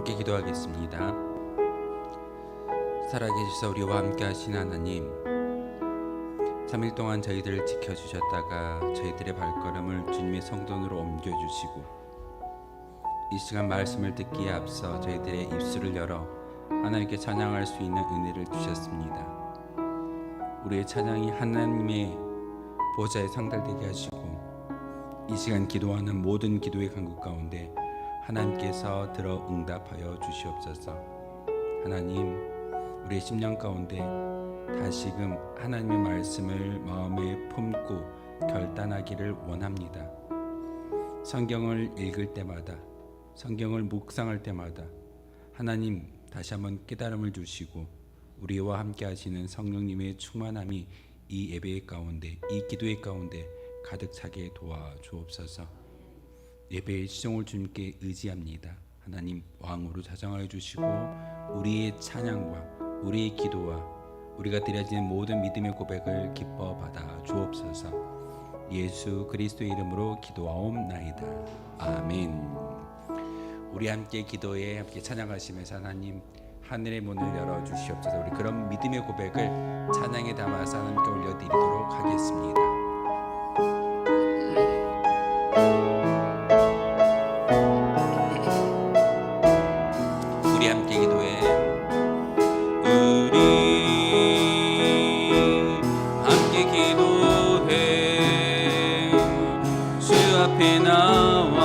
함께 기도하겠습니다. 살아계셔서 우리와 함께 하신 하나님, 3일 동안 저희들을 지켜주셨다가 저희들의 발걸음을 주님의 성전으로 옮겨주시고 이 시간 말씀을 듣기에 앞서 저희들의 입술을 열어 하나님께 찬양할 수 있는 은혜를 주셨습니다. 우리의 찬양이 하나님의 보좌에 상달되게 하시고 이 시간 기도하는 모든 기도의 간구 가운데 하나님께서 들어 응답하여 주시옵소서. 하나님, 우리의 심령 가운데 다시금 하나님의 말씀을 마음에 품고 결단하기를 원합니다. 성경을 읽을 때마다, 성경을 묵상할 때마다 하나님 다시 한번 깨달음을 주시고 우리와 함께 하시는 성령님의 충만함이 이 예배의 가운데, 이 기도의 가운데 가득 차게 도와주옵소서. 예배의 시종을 주님께 의지합니다. 하나님 왕으로 자정하여 주시고 우리의 찬양과 우리의 기도와 우리가 드려지는 모든 믿음의 고백을 기뻐 받아 주옵소서. 예수 그리스도의 이름으로 기도하옵나이다. 아멘. 우리 함께 기도에 함께 찬양하시면서 하나님 하늘의 문을 열어 주시옵소서. 우리 그런 믿음의 고백을 찬양에 담아서 하나님께 올려드리도록 하겠습니다. 우리 함께 기도해. 우리 함께 기도해. 주 앞에 나와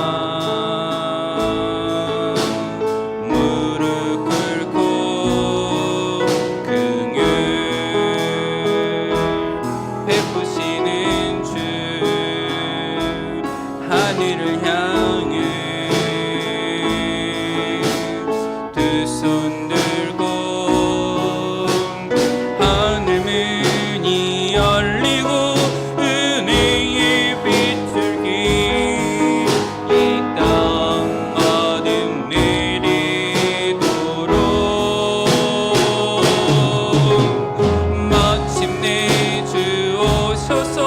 하늘을 향해 두 손 들고 하늘 문이 열리고 은혜의 빛을 이 땅 어둠 내리도록 마침내 주 오셔서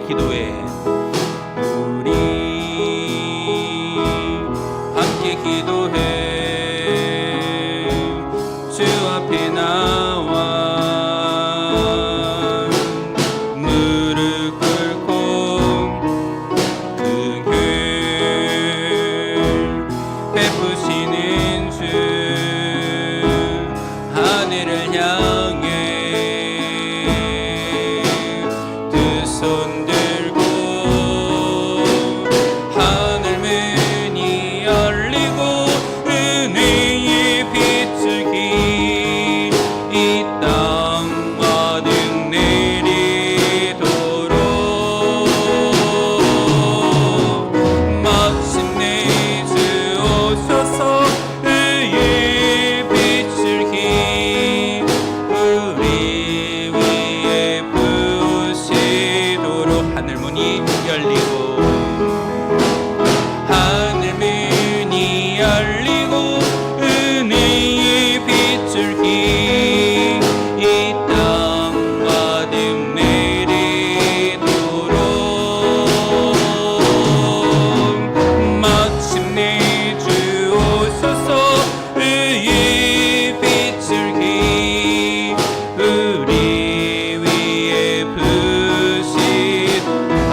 기도해. 우리 함께 기도해. 주 앞에 나와 무릎 꿇고 긍휼 베푸시는 주 하늘을 향해 두 손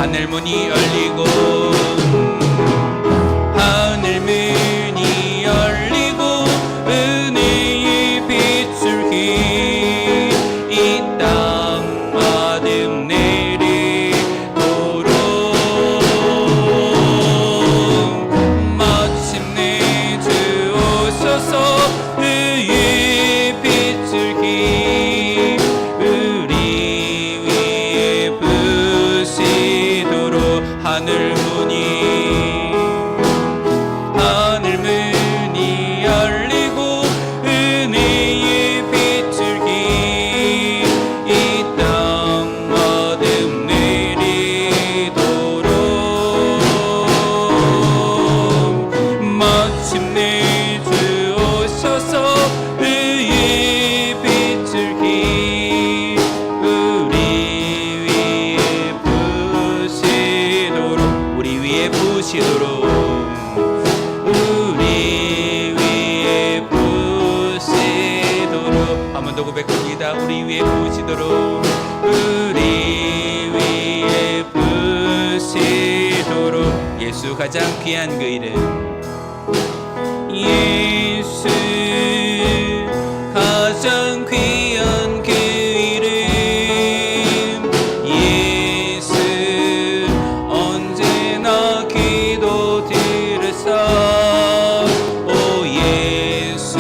하늘 문이 열리고 하늘 문이 열리고 은혜의 빛을 이 땅 어둠 내리도록 마침내 주 오셔서 의의 빛을 우리 위에 부시도록 하늘 문이 열리고 은혜의 빛을 이 땅 어둠 내리도록 마침내 주 오셔서 의의 빛을 우리 위에 부시도록 우리 위에 부시도록 한 번 더 고백합니다. 우리 위에 부시도록 우리 위에 부시도록 예수 가장 귀한 그 이름 예수 가장 귀한 그 이름 예수 언제나 기도 들으사 오 예수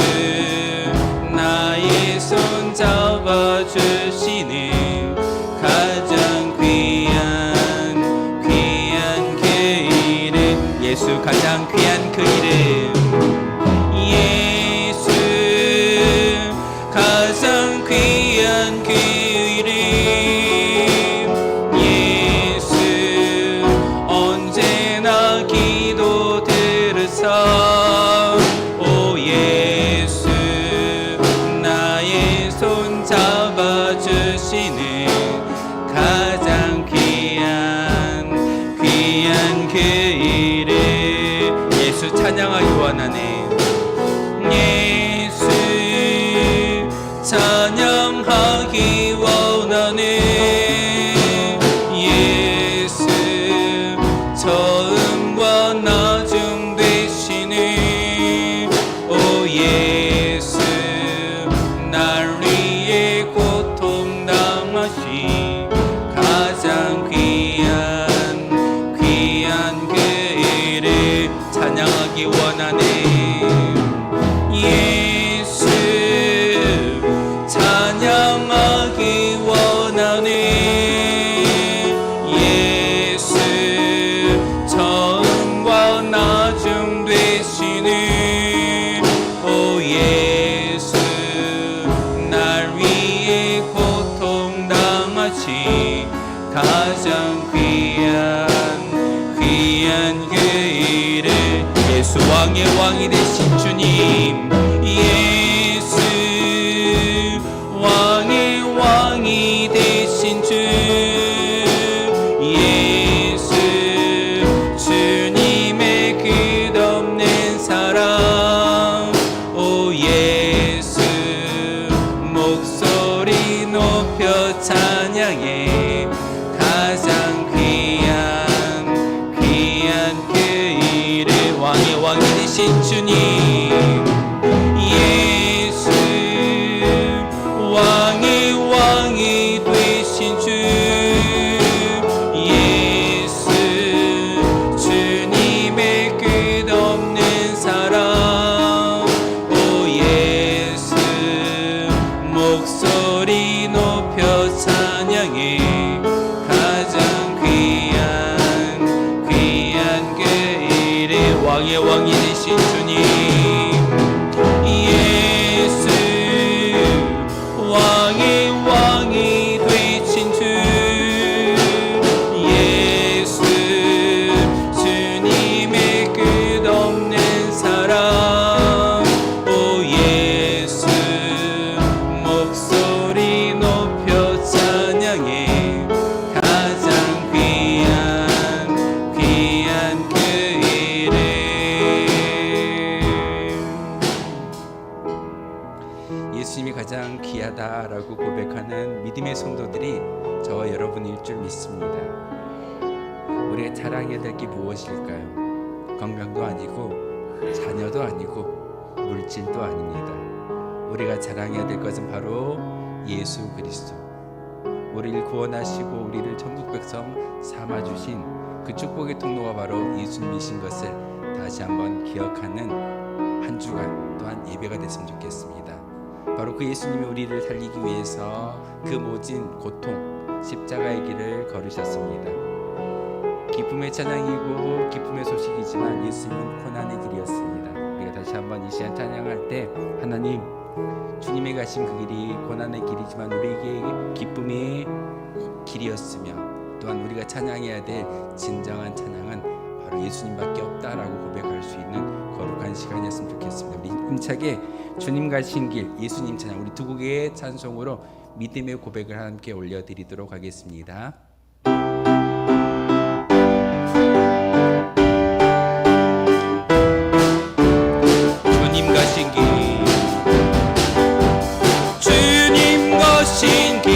나의 손 잡아주시는 가장 귀한 그 이름 예수 가장 귀한 그 이름 예수 가장 귀한 그 이름 예수 언제나 기도 들으사 오 예수 나의 손 잡아주시는 가장 귀한 그 이름 예수 찬양하기 원하네 예수 찬양하기 원하네 가장 귀한 그 일을 찬양하기 원하네. 예수 찬양하기 원하네. 예수 처음과 나중 되시는 오 예수 날 위해 고통당하신 가장 귀한 그 일을 예수 왕의 왕이 되신 주님 예수 왕의 왕이 되신 주 예수 주님의 끝없는 사랑 오 예수 목소리 높여 찬양해 가장 귀한 그 일을 왕의 왕이 되신 주님 예수 왕의 왕이 되신 주 예수 주님의 끝없는 사랑 오 예수 목소리 높여 찬양해 가장 귀한 그 일을 왕의 왕이 되신 주님 예수 왕의 왕이 되신 주 예수 주님의 끝없는 사랑 오 예수 목소리 높여 찬양해 가장 귀한 그 일을 예수님이 가장 귀하다라고 고백하는 믿음의 성도들이 저와 여러분일 줄 믿습니다. 우리가 자랑해야 될 게 무엇일까요? 건강도 아니고 자녀도 아니고 물질도 아닙니다. 우리가 자랑해야 될 것은 바로 예수 그리스도 우리를 구원하시고 우리를 천국 백성 삼아주신 그 축복의 통로가 바로 예수님이신 것을 다시 한번 기억하는 한 주간 또한 예배가 됐으면 좋겠습니다. 바로 그 예수님이 우리를 살리기 위해서 그 모진 고통 십자가의 길을 걸으셨습니다. 기쁨의 찬양이고 기쁨의 소식이지만 예수님은 고난의 길이었습니다. 우리가 다시 한번 이 시간 찬양할 때 하나님 주님의 가신 그 길이 고난의 길이지만 우리에게 기쁨의 길이었으며 또한 우리가 찬양해야 될 진정한 찬양은 바로 예수님밖에 없다라고 고백할 수 있는 거룩한 시간이었으면 좋겠습니다. 우리 힘차게 주님 가신 길 예수님 찬양 우리 두 곡의 찬송으로 믿음의 고백을 함께 올려드리도록 하겠습니다. 주님 가신 길 주님 가신 길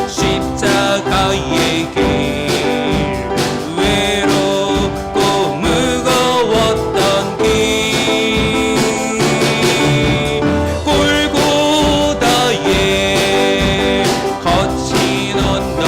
십자가의 길 외롭고 무거웠던 길 골고다의 거친 언덕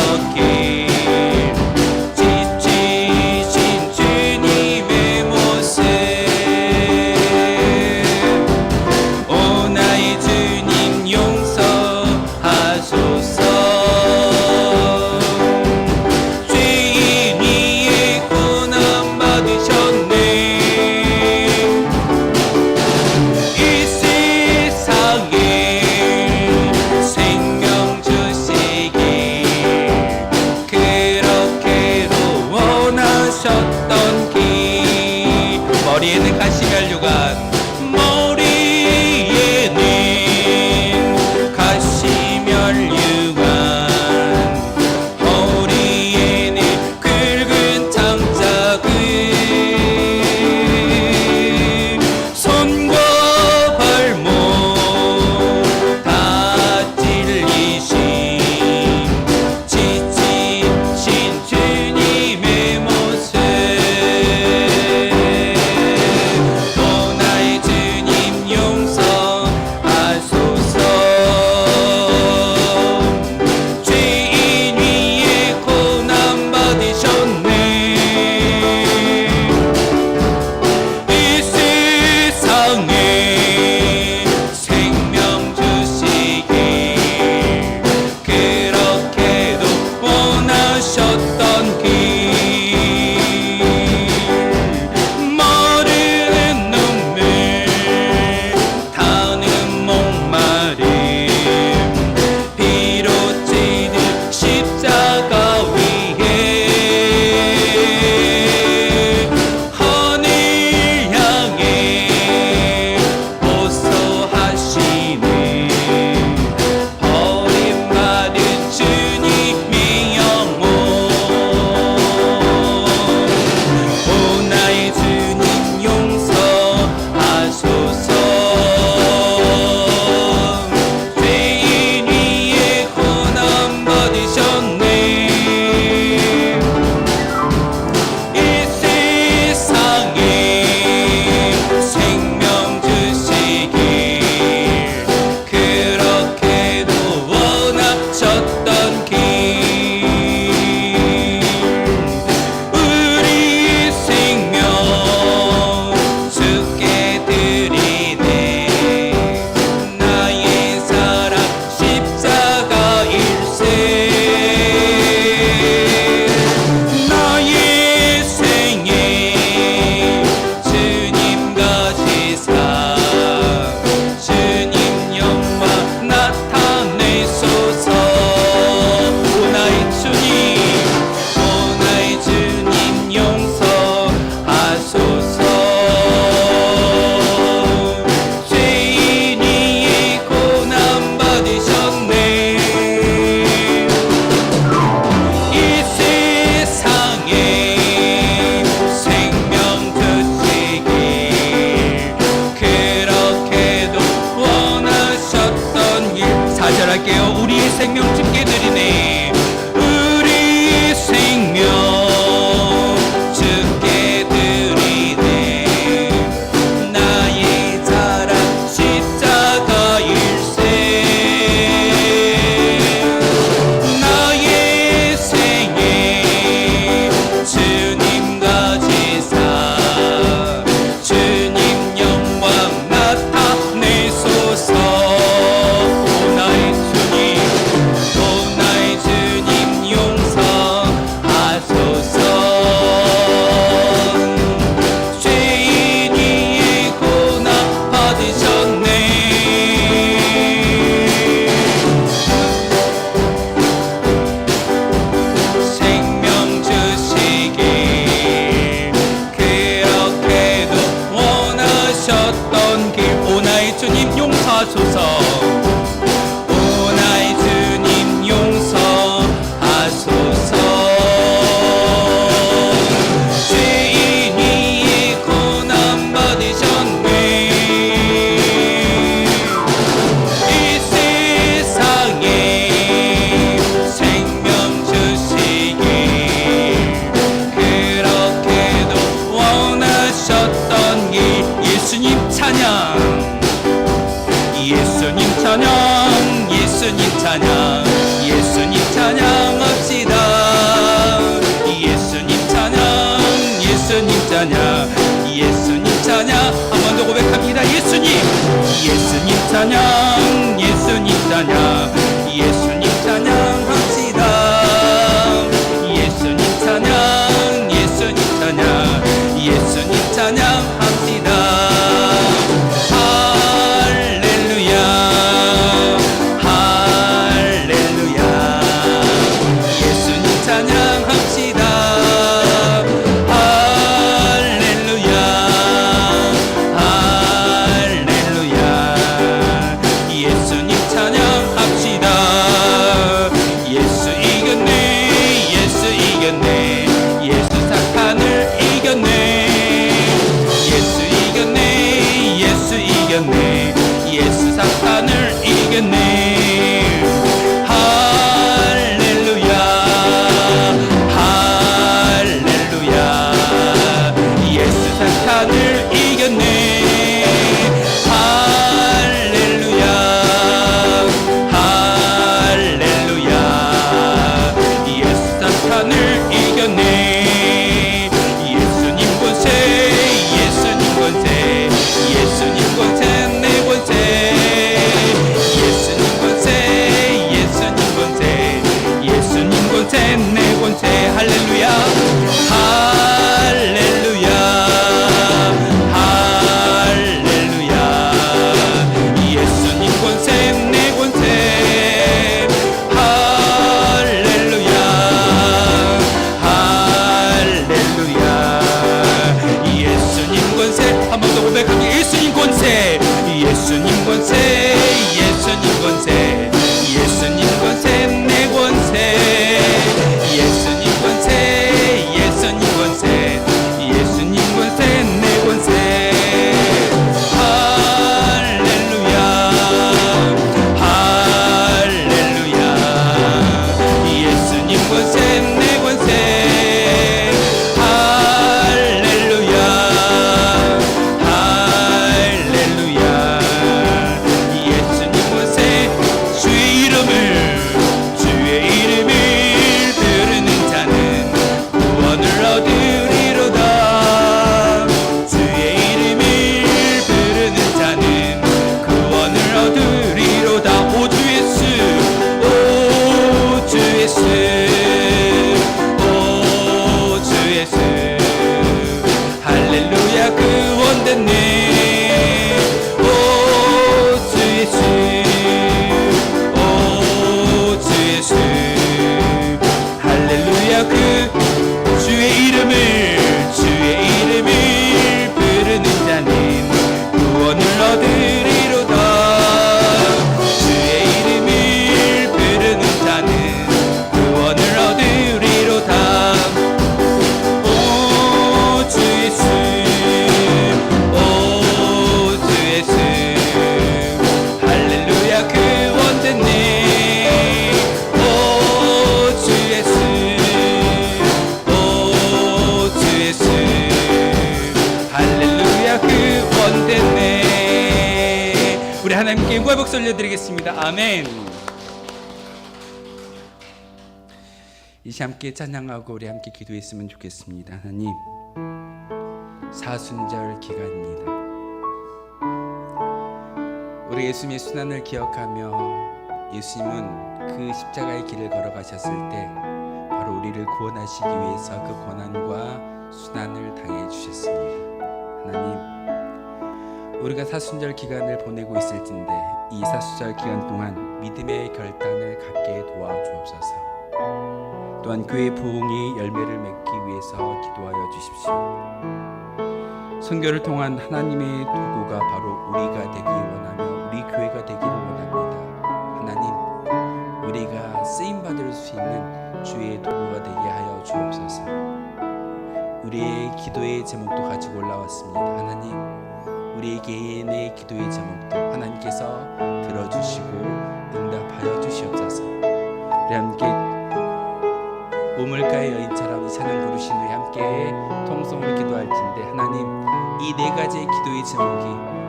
찬양 예수님 찬양 예수님 찬양합시다. 예수님 찬양 예수님 찬양 예수님 찬양합시다. 할렐루야 할렐루야 예수님 찬양합시다. 할렐루야 할렐루야 예수님 찬양합시다. 예수 이겼네 예수 이겼네 예수 사탄을 이겼네. 예수 이겼네 예수 이겼네 예수 사탄을 이겼네. 할렐루야 할렐루야 예수 사탄을 이겼네. 할렐루야 할렐루야 예수 사탄을 이겼네. 예수님 권세 예수님 권세 예수님 권세 내 권세 예수님 권세 예수님 권세 예수님 권세 내 권세. 할렐루야 할렐루야 할렐루야 예수님 권세 내 권세. 할렐루야 할렐루야 예수님 권세. 한 번 더 고백합니다. 예수님 권세 예수님 권세 예수님 권세 예수님 권세 내 권세. 예수님 권세 예수님 권세 예수님 권세 내 권세. 할렐루야 할렐루야 예수님 권세 내 권세. 할렐루야 할렐루야 예수님 권세. 주의 이름을 부르는 자는 구원을 얻으리로다. 주의 이름을 부르는 자는 구원을 얻으리로다. 오 주 예수 오 주 예수 오 주 예수 할렐루야 구원됐네. 오 주 예수 오 주 예수 할렐루야 주의 이름을 부르는 자는 구원을 얻으리로다. 주의 이름을 부르는 자는 구원을 얻으리로다. 오 주 예수 오 주 예수 할렐루야 구원됐네. 오 주 예수 오 주 예수 할렐루야 구원됐네. 우리 하나님께 영광의 박수 올려드리겠습니다. 아멘. 이제 함께 찬양하고 우리 함께 기도했으면 좋겠습니다. 하나님, 사순절 기간입니다. 우리 예수님의 순환을 기억하며 예수님은 그 십자가의 길을 걸어가셨을 때 바로 우리를 구원하시기 위해서 그 고난과 순환을 당해 주셨습니다. 하나님, 우리가 사순절 기간을 보내고 있을진데 이 사순절 기간 동안 믿음의 결단을 갖게 도와주옵소서. 또한 교회 부흥이 열매를 맺기 위해서 기도하여 주십시오. 선교를 통한 하나님의 도구가 바로 우리가 되기 원하며 우리 교회가 되기를 원합니다. 하나님, 우리가 쓰임받을 수 있는 주의 도구가 되게 하여 주옵소서. 우리의 기도의 제목도 가지고 올라왔습니다. 하나님, 우리 개인의 기도의 제목도 하나님께서 들어주시고 응답하여 주시옵소서. 우리 함께 우물가의 여인처럼 이 찬양 부르신 후에 함께 통성으로 기도할 텐데, 하나님, 이 네 가지의 기도의 제목이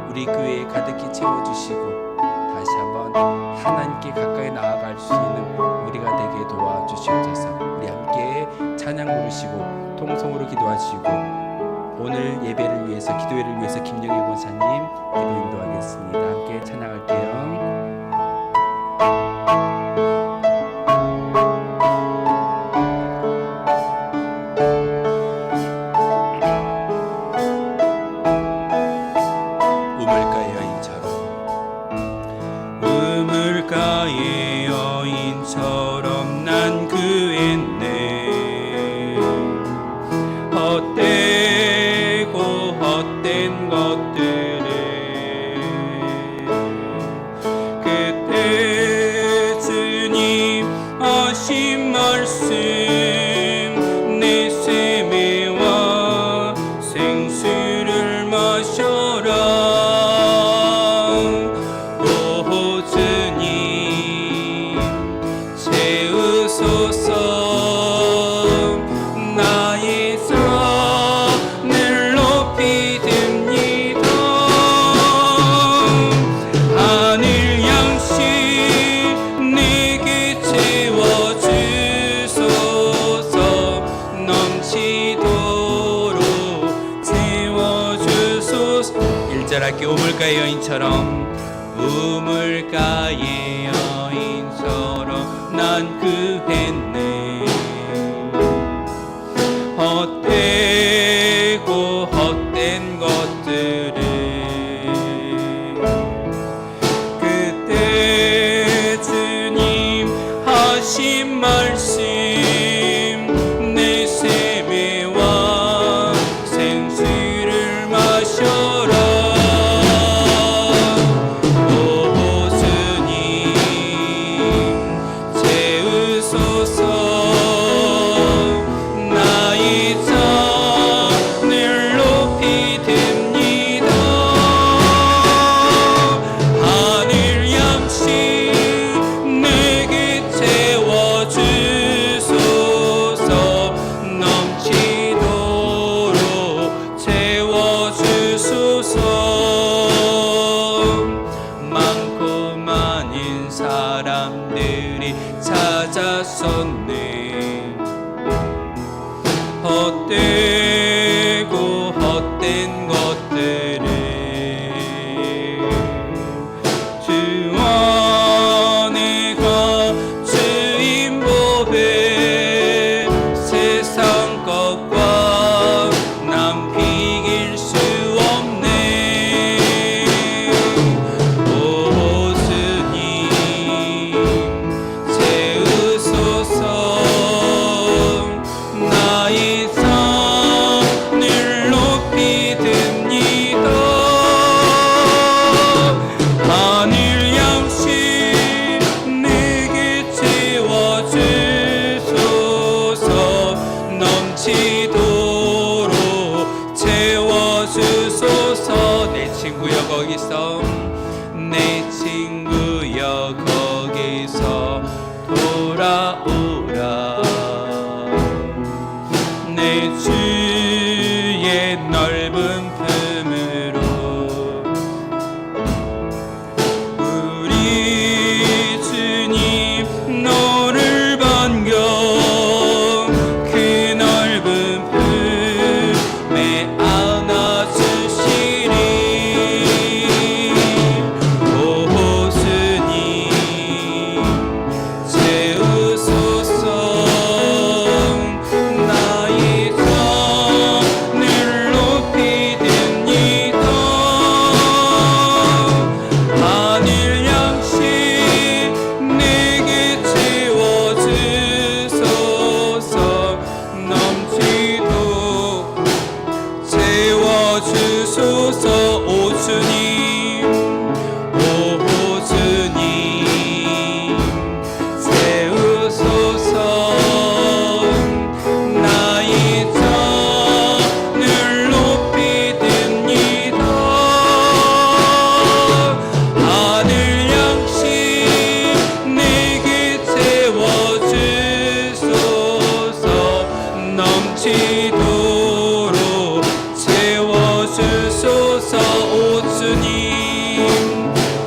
우리 교회에 가득히 채워주시고 다시 한번 하나님께 가까이 나아갈 수 있는 우리가 되게 도와주시옵소서. 우리 함께 찬양 부르시고 통성으로 기도하시고 오늘 예배를 위해서, 기도회를 위해서 김영일 권사님 기도 인도하겠습니다. 함께 찬양할게요. 우물가의 여인처럼 난 구했네. 헛되고 헛된 것들을 그때 주님 하신 말씀 내 세매와 생수를 마셔라. 나의 산을 높이 듭니다. 하늘 양식 내게 채워주소서. 넘치도록 채워주소서. 1절 할게. 우물가의 여인처럼, 우물가의 여인처럼 난 구했네. 헛되고 헛된 것들을 그때 주님 하신 말씀 내 세매와 생수를 마셔라. 오 주님 채우소서. 많고 많은 사람들이 찾아섰네. 헛되고 헛된 것들을 주 안에가 주인 보배 세상 것과 남 비길 수 없네. 오 주님 채우소서. 나의 산을 높이 듭니다. 하늘 양식 내게 채워주소서. 넘치도록 채워주소서. 내 친구여 거기서, 내 친구여 거기서 돌아오라. 내 주의 넓은 품으로 우리 주님 너를 반겨 그 넓은 품에 안아주시리. 오 주님 채우소서. 나의 산을 높이 듭니다. 하늘 양식 내게 채워주소서. 넘치도록 채워주소서. 오 주님, 오 주님 채우소서. 나의 산을 높이 듭니다. 하늘 양식 내게 채워주소서. 넘치도록 채워주소서. 오 주님,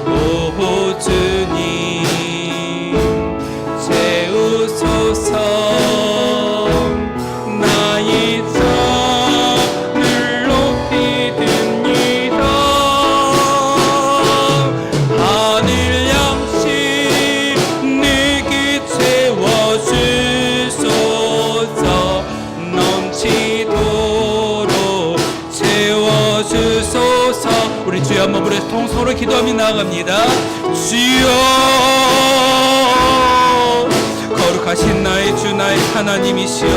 오 주님 채우소서. 나의 산을 얼굴에서 통성으로 기도하며 나아갑니다. 주여, 거룩하신 나의 주 나의 하나님이시여,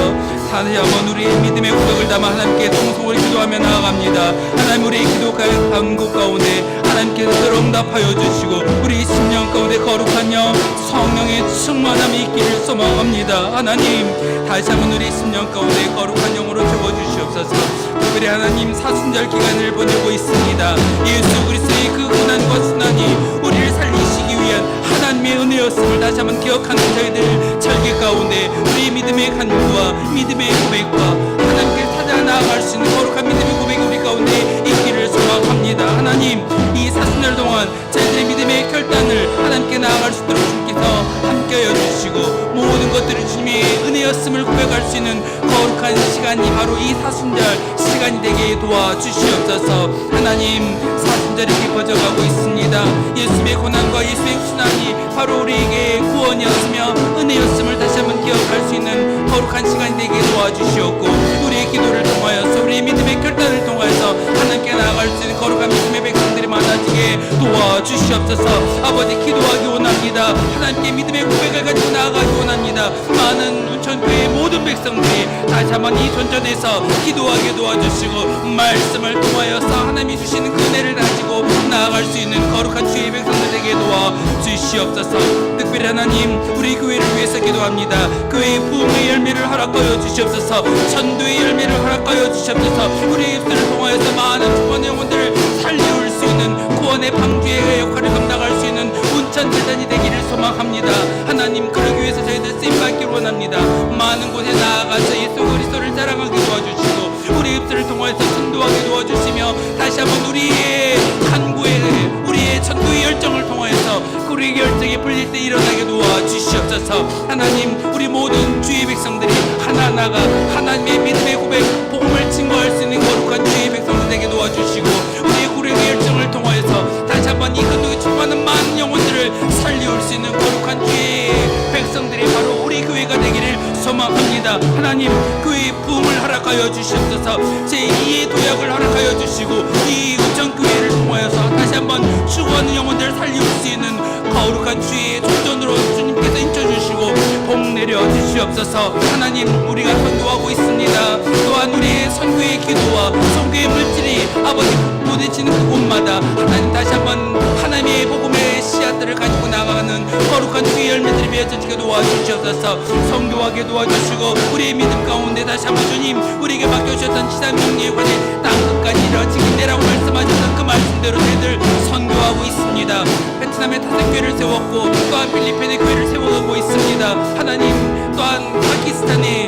다시 한번 우리의 믿음의 고백을 담아 하나님께 통성으로 기도하며 나아갑니다. 하나님, 우리의 기도 간구 가운데 하나님께서 응답하여 주시고 우리 심령 가운데 거룩한 영 성령의 충만함이 있기를 소망합니다. 하나님, 다시 한번 우리 심령 가운데 거룩한 영으로 채워주시옵소서. 특별히 하나님, 사순절 기간을 보내고 있습니다. 예수 그리스도의 그 고난과 순환이 우리를 살리시기 위한 하나님의 은혜였음을 다시 한번 기억하는 저희들 절개 가운데 우리 믿음의 간구와 믿음의 고백과 하나님께 찾아 나아갈 수 있는 거룩한 믿음의 고백이 우리 가운데 있기를 소망합니다. 하나님, 이 사순절 동안 저희들의 믿음의 결단을 하나님께 나아갈 수 있도록 주께서 함께하여 주시고 모든 것들을 주님의 은혜였음을 고백할 수 있는 거룩한 시간이 바로 이 사순절 시간이 되게 도와주시옵소서. 하나님, 사순절이 깊어져가고 있습니다. 예수의 고난과 예수의 순환이 바로 우리에게 구원이었으며 은혜였음을 다시 한번 기억할 수 있는 거룩한 시간이 되게 도와주시옵고 우리의 기도를 통하여서 우리의 믿음의 결단을 통하여서 하나님께 나아갈 수 있는 거룩한 믿음의 백성들이 많아지게 도와주시옵소서. 아버지, 기도하기 원합니다. 하나님께 믿음의 고백을 가지고 나아가기 원합니다. 많은 운천교회의 모든 백성들이 다시 한번 이 존전에서 기도하게 도와주시고 말씀을 통하여서 하나님이 주시는 그 은혜를 가지고 나아갈 수 있는 거룩한 주의 백성들에게 도와주시옵소서. 특별히 하나님, 우리 교회를 위해서 기도합니다. 교회의 부흥의 열매를 허락하여 주시옵소서. 전도의 열매를 허락하여 주시옵소서. 우리의 입술을 통하여서 많은 구원의 영혼들을 살려올 수 있는 구원의 방주의 역할을 감당할 수 있는 운천재단이 되기를 소망합니다. 하나님, 그러기 위해서 저희들 쓰임받기를 원합니다. 많은 곳에 나아가서 예수 그리스도를 자랑하게 도와주시고 우리 입술을 통하여서 전도하게 도와주시며 다시 한번 우리의 간구에 우리의 전도의 열정을 통하여서 우리의 열정이 풀릴 때 일어나게 도와주시옵소서. 하나님, 우리 모든 주의 백성들이 하나하나가 하나님의 믿음의 고백 복음을 증거할 수 있는 거룩한 주의 백성들에게 도와주시고 우리의 구력의 열정을 통하여서 다시 한번 이 근동에 충만한 많은 영혼들을 살려올 수 있는 거룩한 주의 백성들이 바로 우리 교회가 되기를 소망합니다. 하나님, 교회의 부흥을 허락하여 주시옵소서. 제2의 도약을 허락하여 주시고 이 우천교회를 통하여서 다시 한번 추구하는 영혼들을 살려올 수 있는 거룩한 주의 존전으로 주님께서 인쳐주시고 복 내려 주시옵소서. 하나님, 우리가 선교하고 있습니다. 또한 우리의 선교의 기도와 선교의 물질이 아버지 부딪히는 그곳마다 하나님 다시 한번 하나님의 복음의 씨앗들을 가지고 나가는 거룩한 주의 열매들이 맺어지게 도와주시옵소서. 선교하게 도와주시고 우리의 믿음 가운데 다시 한번 주님 우리에게 맡겨주셨던 지상 명령에 관해 땅끝까지 이뤄지기 때라고 말씀하셨던 그 말씀대로 저희들 선교하고 있습니다. 베트남의 타생교회를 세웠고 또한 필리핀의 교회를 세워가고 있습니다. 하나님, 또한 파키스탄의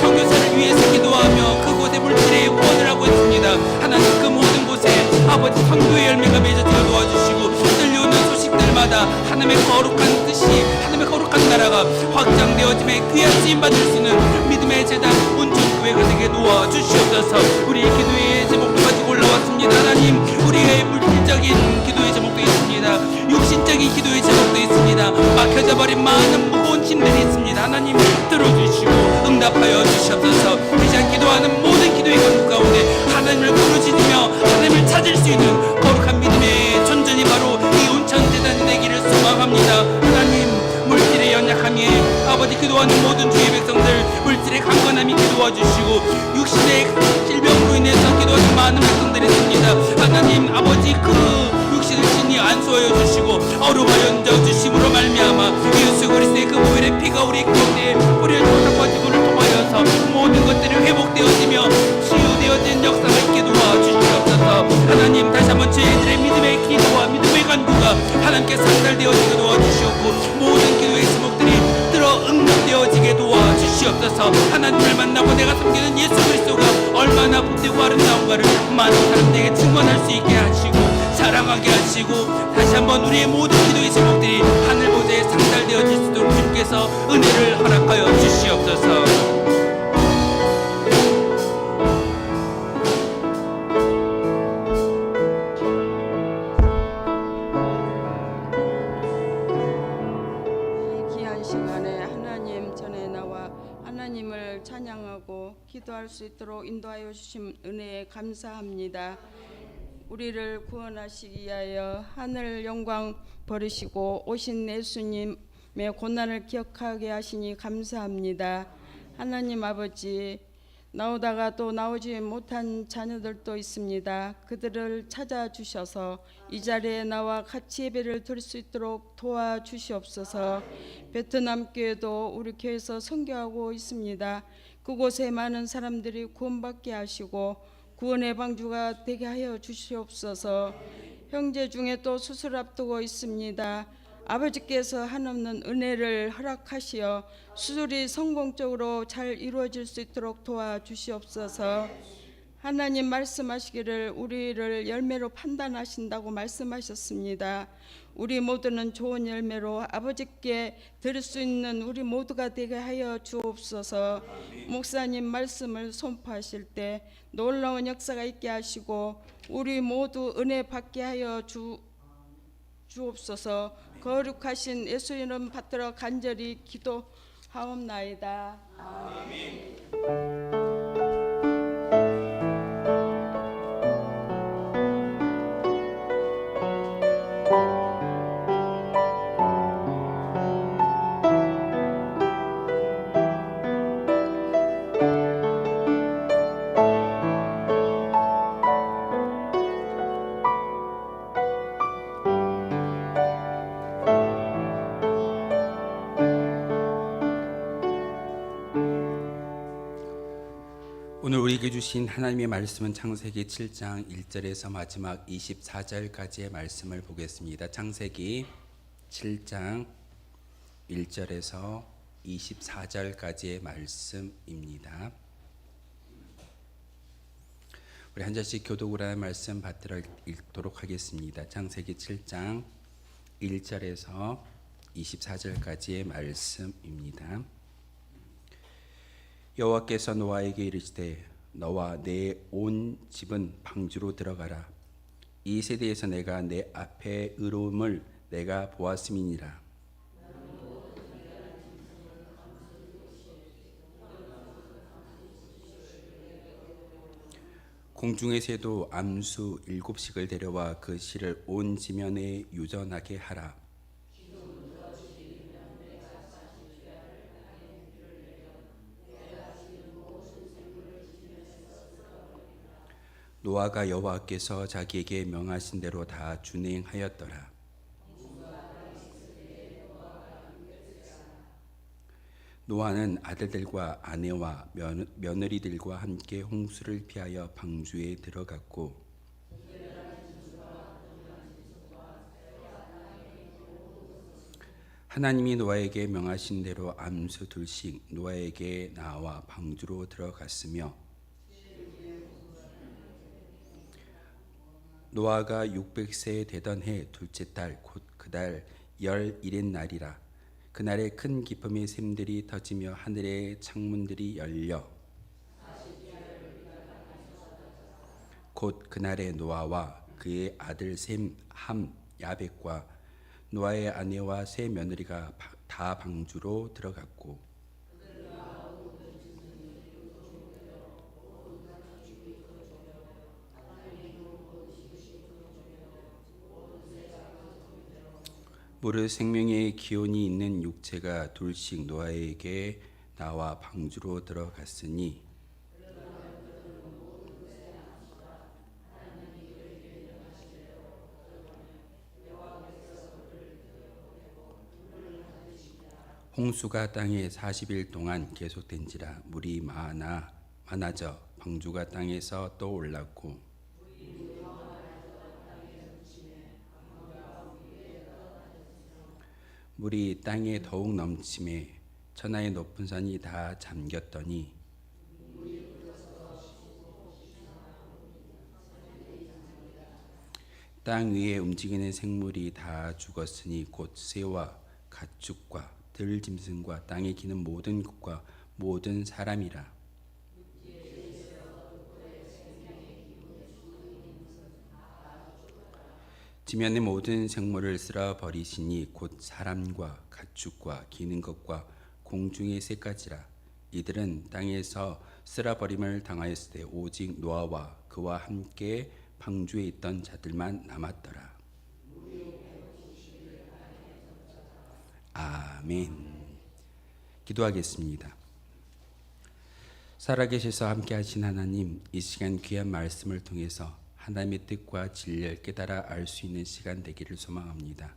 선교사를 위해서 기도하며 그곳의 물질에 후원을 하고 있습니다. 하나님, 그 모든 곳에 아버지 선교의 열매가 맺어지게 도와주시고 들려오는 소식들마다 하나님의 거룩한 뜻이 하나님의 거룩한 나라가 확장되어짐에 귀한 쓰임받을 수 있는 믿음의 재단 운천교회가 되게 도와주시옵소서. 우리의 기도의 제목도 가지고 올라왔습니다. 하나님, 우리의 물질적인 기도의 제목도 있습니다. 육신적인 기도의 제목도 있습니다. 막혀져 버린 많은 무거운 짐들이 있습니다. 하나님, 들어주시고 응답하여 주시옵소서. 이 시간 기도하는 모든 기도의 간구 가운데 하나님을 부르짖으며 하나님을 찾을 수 있는 거룩한 믿음의 존전이 바로 이 온천재단이 되기를 소망합니다. 하나님, 물질의 연약함에 아버지 기도하는 모든 주의 백성들 물질의 강건함이 기도와주시고 육신의 질병으로 인해서 기도하는 많은 백성들이 있습니다. 하나님, 아버지 그 육신을 친히 안수하여 주시고 어루하여 얹어 주심으로 말미암아 예수 그리스도의 그 보혈의 피가 우리 가운데 뿌려지고 퍼지고를 통하여서 모든 것들이 회복되어지며 치유되어진 역사가 있게 도와주시옵소서. 하나님, 다시 한번 저희들의 믿음의 기도와 믿음의 간구가 하나님께 상달되어지게 도와주시옵고 모든 기도의 제목들이 들어 응답되어지게 도와주시옵소서. 하나님을 만나고 내가 섬기는 예수 그리스도가 얼마나 복되고 아름다운가를 많은 사람들에게 증언할 수 있게 하시고 사랑하게 하시고 다시 한번 우리의 모든 기도의 제목들이 하늘 보좌에 상달되어질 수 있도록 주님께서 은혜를 허락하여 주시옵소서. 하나님을 찬양하고 기도할 수 있도록 인도하여 주신 은혜에 감사합니다. 우리를 구원하시기 위하여 하늘 영광 버리시고 오신 예수님의 고난을 기억하게 하시니 감사합니다. 하나님 아버지, 나오다가 또 나오지 못한 자녀들도 있습니다. 그들을 찾아주셔서 이 자리에 나와 같이 예배를 드릴 수 있도록 도와주시옵소서. 베트남 교회도 우리 교회에서 선교하고 있습니다. 그곳에 많은 사람들이 구원받게 하시고 구원의 방주가 되게 하여 주시옵소서. 형제 중에 또 수술 앞두고 있습니다. 아버지께서 한없는 은혜를 허락하시어 수술이 성공적으로 잘 이루어질 수 있도록 도와주시옵소서. 하나님 말씀하시기를 우리를 열매로 판단하신다고 말씀하셨습니다. 우리 모두는 좋은 열매로 아버지께 드릴 수 있는 우리 모두가 되게 하여 주옵소서. 목사님 말씀을 선포하실 때 놀라운 역사가 있게 하시고 우리 모두 은혜 받게 하여 주옵소서. 거룩하신 예수 이름 받들어 간절히 기도하옵나이다. 아멘. 오늘 우리에게 주신 하나님의 말씀은 창세기 7장 1절에서 마지막 24절까지의 말씀을 보겠습니다. 창세기 7장 1절에서 24절까지의 말씀입니다. 우리 한 절씩 교독으로 말씀 받들어 읽도록 하겠습니다. 창세기 7장 1절에서 24절까지의 말씀입니다. 여호와께서 노아에게 이르시되 너와 내 온 집은 방주로 들어가라. 이 세대에서 내가 내 앞에 의로움을 내가 보았음이니라. 공중의 새도 암수 7씩을 데려와 그 실을 온 지면에 유전하게 하라. 노아가 여호와께서 자기에게 명하신 대로 다 준행하였더라. 노아는 아들들과 아내와 며느리들과 함께 홍수를 피하여 방주에 들어갔고 하나님이 노아에게 명하신 대로 암수 2씩 노아에게 나와 방주로 들어갔으며 노아가 600세 되던 해 둘째 달 곧 그달 11일 날이라. 그날에 큰 기쁨의 샘들이 터지며 하늘의 창문들이 열려 곧 그날에 노아와 그의 아들 셈, 함, 야벳과 노아의 아내와 세 며느리가 다 방주로 들어갔고 무릇 생명의 기온이 있는 육체가 둘씩 노아에게 나와 방주로 들어갔으니 홍수가 땅에 40일 동안 계속된지라. 물이 많아져 방주가 땅에서 떠올랐고 물이 땅에 더욱 넘침에 천하의 높은 산이 다 잠겼더니 땅 위에 움직이는 생물이 다 죽었으니 곧 새와 가축과 들짐승과 땅에 기는 모든 것과 모든 사람이라. 지면의 모든 생물을 쓸어 버리시니 곧 사람과 가축과 기는 것과 공중의 새까지라. 이들은 땅에서 쓸어 버림을 당하였을 때 오직 노아와 그와 함께 방주에 있던 자들만 남았더라. 아멘. 기도하겠습니다. 살아계셔서 함께하신 하나님, 이 시간 귀한 말씀을 통해서 하나님의 뜻과 진리를 깨달아 알 수 있는 시간 되기를 소망합니다.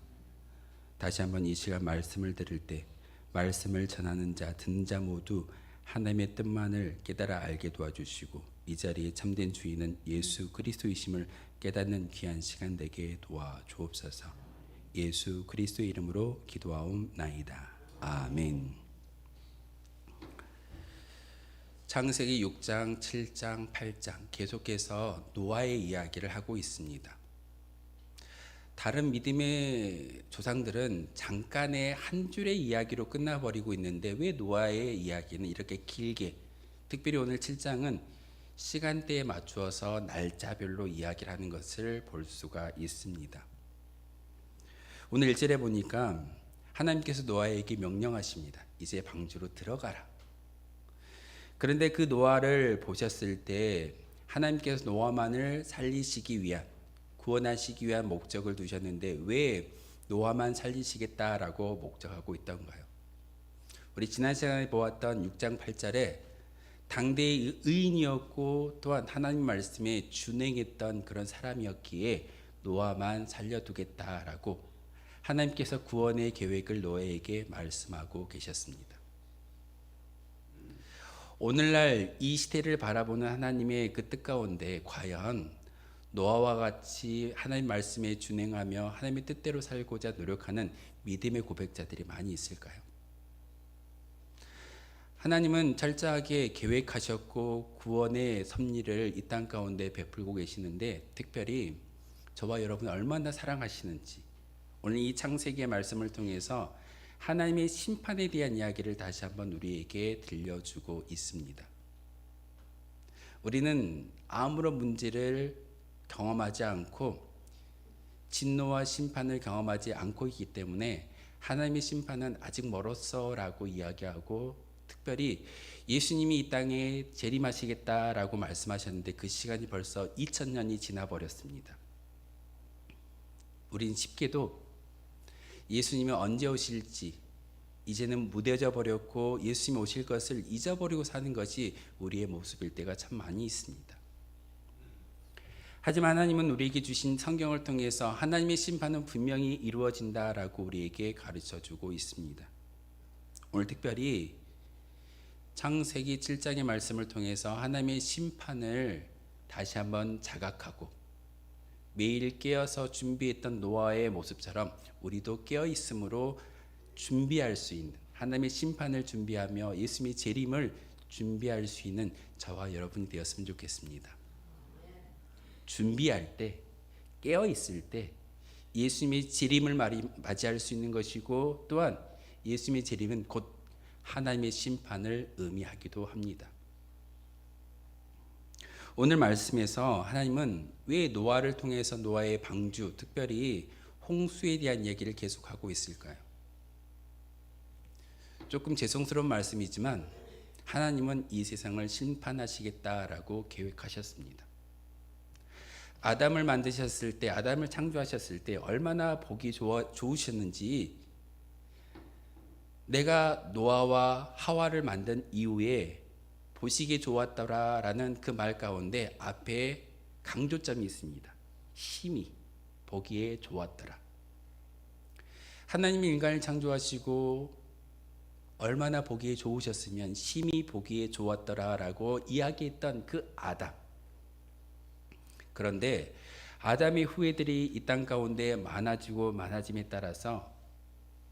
다시 한번 이 시간 말씀을 들을 때 말씀을 전하는 자, 듣는 자 모두 하나님의 뜻만을 깨달아 알게 도와주시고 이 자리에 참된 주인은 예수 그리스도이심을 깨닫는 귀한 시간 되게 도와주옵소서. 예수 그리스도의 이름으로 기도하옵나이다. 아멘. 창세기 6장, 7장, 8장 계속해서 노아의 이야기를 하고 있습니다. 다른 믿음의 조상들은 잠깐의 한 줄의 이야기로 끝나버리고 있는데 왜 노아의 이야기는 이렇게 길게, 특별히 오늘 7장은 시간대에 맞추어서 날짜별로 이야기를 하는 것을 볼 수가 있습니다. 오늘 1절에 보니까 하나님께서 노아에게 명령하십니다. 이제 방주로 들어가라. 그런데 그 노아를 보셨을 때 하나님께서 노아만을 살리시기 위한, 구원하시기 위한 목적을 두셨는데 왜 노아만 살리시겠다라고 목적하고 있던가요? 우리 지난 시간에 보았던 6장 8절에 당대의 의인이었고 또한 하나님 말씀에 준행했던 그런 사람이었기에 노아만 살려두겠다라고 하나님께서 구원의 계획을 노아에게 말씀하고 계셨습니다. 오늘날 이 시대를 바라보는 하나님의 그 뜻 가운데 과연 노아와 같이 하나님 말씀에 준행하며 하나님의 뜻대로 살고자 노력하는 믿음의 고백자들이 많이 있을까요? 하나님은 철저하게 계획하셨고 구원의 섭리를 이 땅 가운데 베풀고 계시는데 특별히 저와 여러분을 얼마나 사랑하시는지 오늘 이 창세기의 말씀을 통해서 하나님의 심판에 대한 이야기를 다시 한번 우리에게 들려주고 있습니다. 우리는 아무런 문제를 경험하지 않고 진노와 심판을 경험하지 않고 있기 때문에 하나님의 심판은 아직 멀었어라고 이야기하고 특별히 예수님이 이 땅에 재림하시겠다라고 말씀하셨는데 그 시간이 벌써 2000년이 지나버렸습니다. 우린 쉽게도 예수님이 언제 오실지 이제는 무뎌져 버렸고 예수님이 오실 것을 잊어버리고 사는 것이 우리의 모습일 때가 참 많이 있습니다. 하지만 하나님은 우리에게 주신 성경을 통해서 하나님의 심판은 분명히 이루어진다라고 우리에게 가르쳐주고 있습니다. 오늘 특별히 창세기 7장의 말씀을 통해서 하나님의 심판을 다시 한번 자각하고 매일 깨어서 준비했던 노아의 모습처럼 우리도 깨어있음으로 준비할 수 있는 하나님의 심판을 준비하며 예수님의 재림을 준비할 수 있는 저와 여러분이 되었으면 좋겠습니다. 준비할 때, 깨어있을 때 예수님의 재림을 맞이할 수 있는 것이고 또한 예수님의 재림은 곧 하나님의 심판을 의미하기도 합니다. 오늘 말씀에서 하나님은 왜 노아를 통해서 노아의 방주, 특별히 홍수에 대한 얘기를 계속하고 있을까요? 조금 죄송스러운 말씀이지만 하나님은 이 세상을 심판하시겠다라고 계획하셨습니다. 아담을 만드셨을 때, 아담을 창조하셨을 때 얼마나 보기 좋으셨는지 내가 노아와 하와를 만든 이후에 보시기에 좋았더라라는 그 말 가운데 앞에 강조점이 있습니다. 심히 보기에 좋았더라. 하나님이 인간을 창조하시고 얼마나 보기에 좋으셨으면 심히 보기에 좋았더라라고 이야기했던 그 아담. 그런데 아담의 후예들이 이 땅 가운데 많아지고 많아짐에 따라서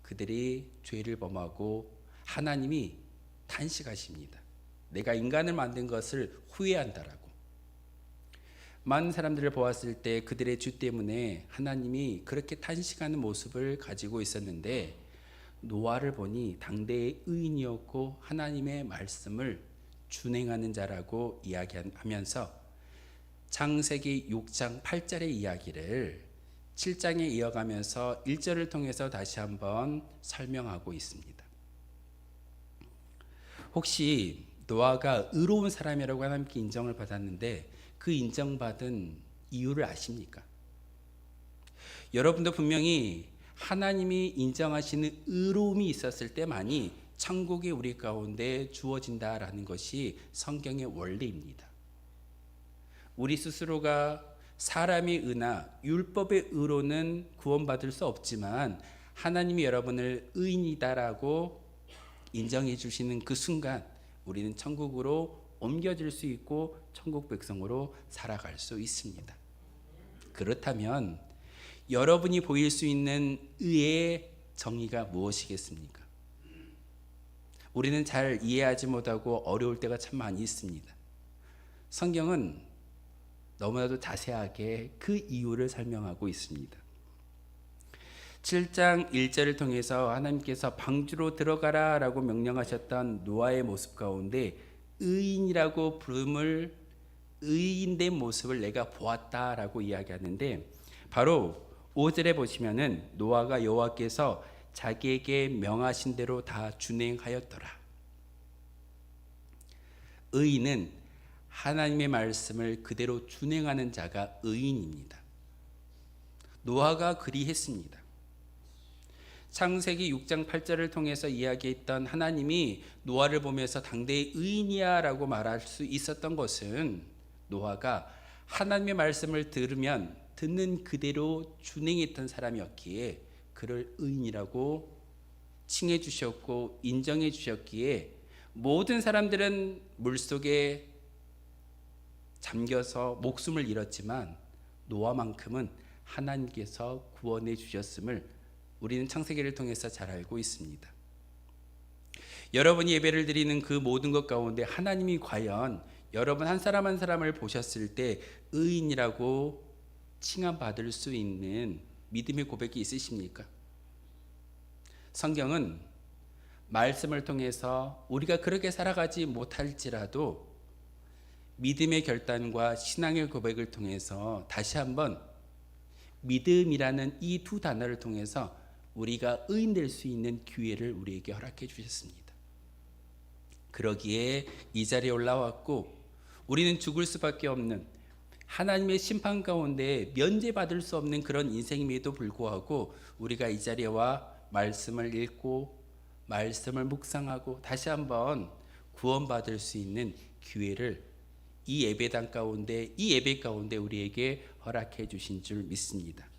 그들이 죄를 범하고 하나님이 탄식하십니다. 내가 인간을 만든 것을 후회한다라고. 많은 사람들을 보았을 때 그들의 죄 때문에 하나님이 그렇게 탄식하는 모습을 가지고 있었는데 노아를 보니 당대의 의인이었고 하나님의 말씀을 준행하는 자라고 이야기하면서 창세기 6장 8절의 이야기를 7장에 이어가면서 1절을 통해서 다시 한번 설명하고 있습니다. 혹시 노아가 의로운 사람이라고 하나님께 인정을 받았는데 그 인정받은 이유를 아십니까? 여러분도 분명히 하나님이 인정하시는 의로움이 있었을 때만이 천국이 우리 가운데 주어진다라는 것이 성경의 원리입니다. 우리 스스로가 사람의 의나 율법의 의로는 구원받을 수 없지만 하나님이 여러분을 의인이다라고 인정해 주시는 그 순간 우리는 천국으로 옮겨질 수 있고 천국 백성으로 살아갈 수 있습니다. 그렇다면 여러분이 보일 수 있는 의의 정의가 무엇이겠습니까? 우리는 잘 이해하지 못하고 어려울 때가 참 많이 있습니다. 성경은 너무나도 자세하게 그 이유를 설명하고 있습니다. 7장 1절을 통해서 하나님께서 방주로 들어가라 라고 명령하셨던 노아의 모습 가운데 의인이라고 부름을 의인된 모습을 내가 보았다라고 이야기하는데, 바로 5절에 보시면은 노아가 여호와께서 자기에게 명하신 대로 다 준행하였더라. 의인은 하나님의 말씀을 그대로 준행하는 자가 의인입니다. 노아가 그리했습니다. 창세기 6장 8절을 통해서 이야기했던 하나님이 노아를 보면서 당대의 의인이야 라고 말할 수 있었던 것은 노아가 하나님의 말씀을 들으면 듣는 그대로 준행했던 사람이었기에 그를 의인이라고 칭해 주셨고 인정해 주셨기에 모든 사람들은 물속에 잠겨서 목숨을 잃었지만 노아만큼은 하나님께서 구원해 주셨음을 우리는 창세기를 통해서 잘 알고 있습니다. 여러분이 예배를 드리는 그 모든 것 가운데 하나님이 과연 여러분 한 사람 한 사람을 보셨을 때 의인이라고 칭함받을 수 있는 믿음의 고백이 있으십니까? 성경은 말씀을 통해서 우리가 그렇게 살아가지 못할지라도 믿음의 결단과 신앙의 고백을 통해서 다시 한번 믿음이라는 이 두 단어를 통해서 우리가 의인될 수 있는 기회를 우리에게 허락해 주셨습니다. 그러기에 이 자리에 올라왔고 우리는 죽을 수밖에 없는 하나님의 심판 가운데 면제받을 수 없는 그런 인생임에도 불구하고 우리가 이 자리에 와 말씀을 읽고 말씀을 묵상하고 다시 한번 구원받을 수 있는 기회를 이 예배당 가운데, 이 예배 가운데 우리에게 허락해 주신 줄 믿습니다.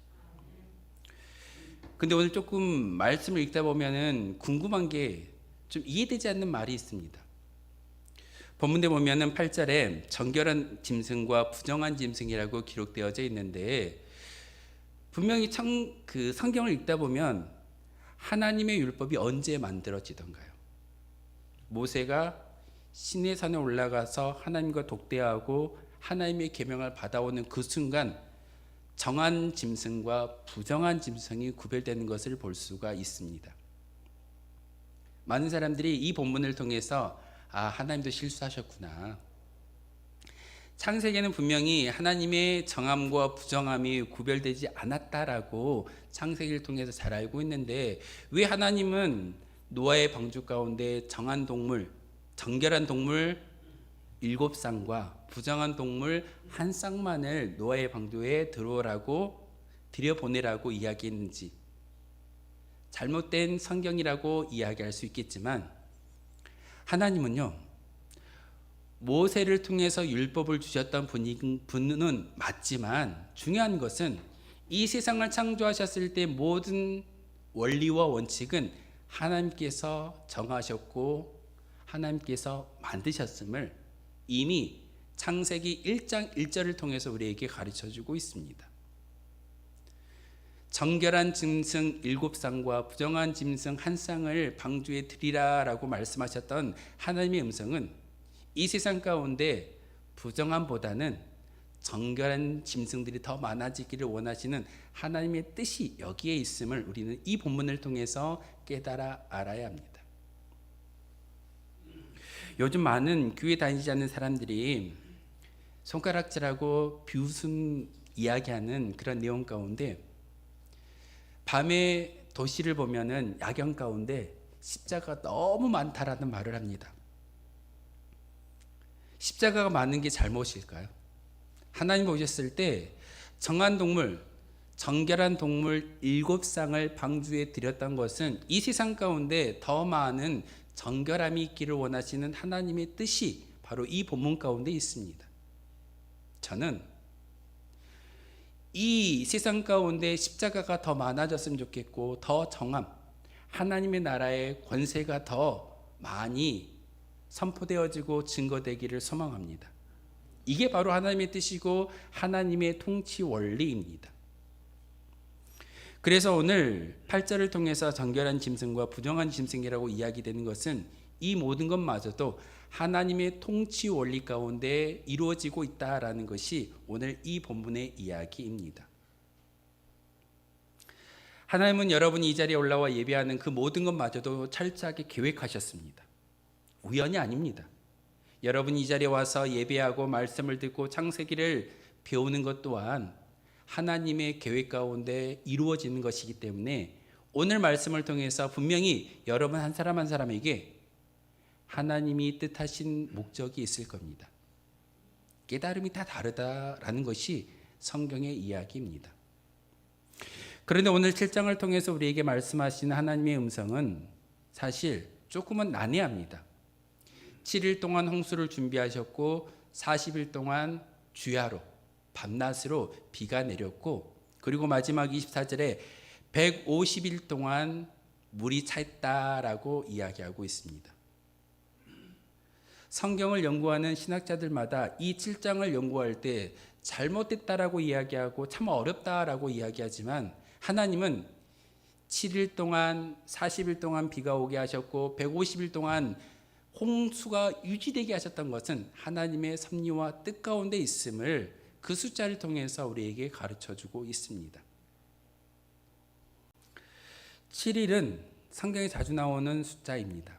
근데 오늘 조금 말씀을 읽다 보면은 궁금한 게 좀 이해되지 않는 말이 있습니다. 본문에 보면은 8절에 정결한 짐승과 부정한 짐승이라고 기록되어져 있는데, 분명히 그 성경을 읽다 보면 하나님의 율법이 언제 만들어지던가요? 모세가 시내 산에 올라가서 하나님과 독대하고 하나님의 계명을 받아오는 그 순간 정한 짐승과 부정한 짐승이 구별되는 것을 볼 수가 있습니다. 많은 사람들이 이 본문을 통해서 하나님도 실수하셨구나. 창세기에는 분명히 하나님의 정함과 부정함이 구별되지 않았다라고 창세기를 통해서 잘 알고 있는데, 왜 하나님은 노아의 방주 가운데 정한 동물, 정결한 동물 7쌍과 부정한 동물 1쌍만을 노아의 방주에 들여보내라고 이야기했는지, 잘못된 성경이라고 이야기할 수 있겠지만 하나님은요, 모세를 통해서 율법을 주셨던 분은 맞지만 중요한 것은 이 세상을 창조하셨을 때 모든 원리와 원칙은 하나님께서 정하셨고 하나님께서 만드셨음을 이미 창세기 1장 1절을 통해서 우리에게 가르쳐주고 있습니다. 정결한 짐승 7쌍과 부정한 짐승 1쌍을 방주에 드리라 라고 말씀하셨던 하나님의 음성은 이 세상 가운데 부정함보다는 정결한 짐승들이 더 많아지기를 원하시는 하나님의 뜻이 여기에 있음을 우리는 이 본문을 통해서 깨달아 알아야 합니다. 요즘 많은 교회 다니지 않는 사람들이 손가락질하고 비웃음 이야기하는 그런 내용 가운데, 밤에 도시를 보면은 야경 가운데 십자가가 너무 많다라는 말을 합니다. 십자가가 많은 게 잘못일까요? 하나님 보셨을 때 정한 동물, 정결한 동물 7쌍을 방주에 드렸던 것은 이 세상 가운데 더 많은 정결함이 있기를 원하시는 하나님의 뜻이 바로 이 본문 가운데 있습니다. 저는 이 세상 가운데 십자가가 더 많아졌으면 좋겠고, 더 정함, 하나님의 나라의 권세가 더 많이 선포되어지고 증거되기를 소망합니다. 이게 바로 하나님의 뜻이고 하나님의 통치 원리입니다. 그래서 오늘 8절을 통해서 정결한 짐승과 부정한 짐승이라고 이야기되는 것은 이 모든 것마저도 하나님의 통치 원리 가운데 이루어지고 있다라는 것이 오늘 이 본문의 이야기입니다. 하나님은 여러분이 이 자리에 올라와 예배하는 그 모든 것마저도 철저하게 계획하셨습니다. 우연이 아닙니다. 여러분이 이 자리에 와서 예배하고 말씀을 듣고 창세기를 배우는 것 또한 하나님의 계획 가운데 이루어지는 것이기 때문에 오늘 말씀을 통해서 분명히 여러분 한 사람 한 사람에게 하나님이 뜻하신 목적이 있을 겁니다. 깨달음이 다 다르다라는 것이 성경의 이야기입니다. 그런데 오늘 7장을 통해서 우리에게 말씀하시는 하나님의 음성은 사실 조금은 난해합니다. 7일 동안 홍수를 준비하셨고 40일 동안 주야로 밤낮으로 비가 내렸고, 그리고 마지막 24절에 150일 동안 물이 찼다라고 이야기하고 있습니다. 성경을 연구하는 신학자들마다 이 7장을 연구할 때 잘못됐다라고 이야기하고 참 어렵다라고 이야기하지만, 하나님은 7일 동안 40일 동안 비가 오게 하셨고 150일 동안 홍수가 유지되게 하셨던 것은 하나님의 섭리와 뜻 가운데 있음을 그 숫자를 통해서 우리에게 가르쳐주고 있습니다. 7일은 성경에 자주 나오는 숫자입니다.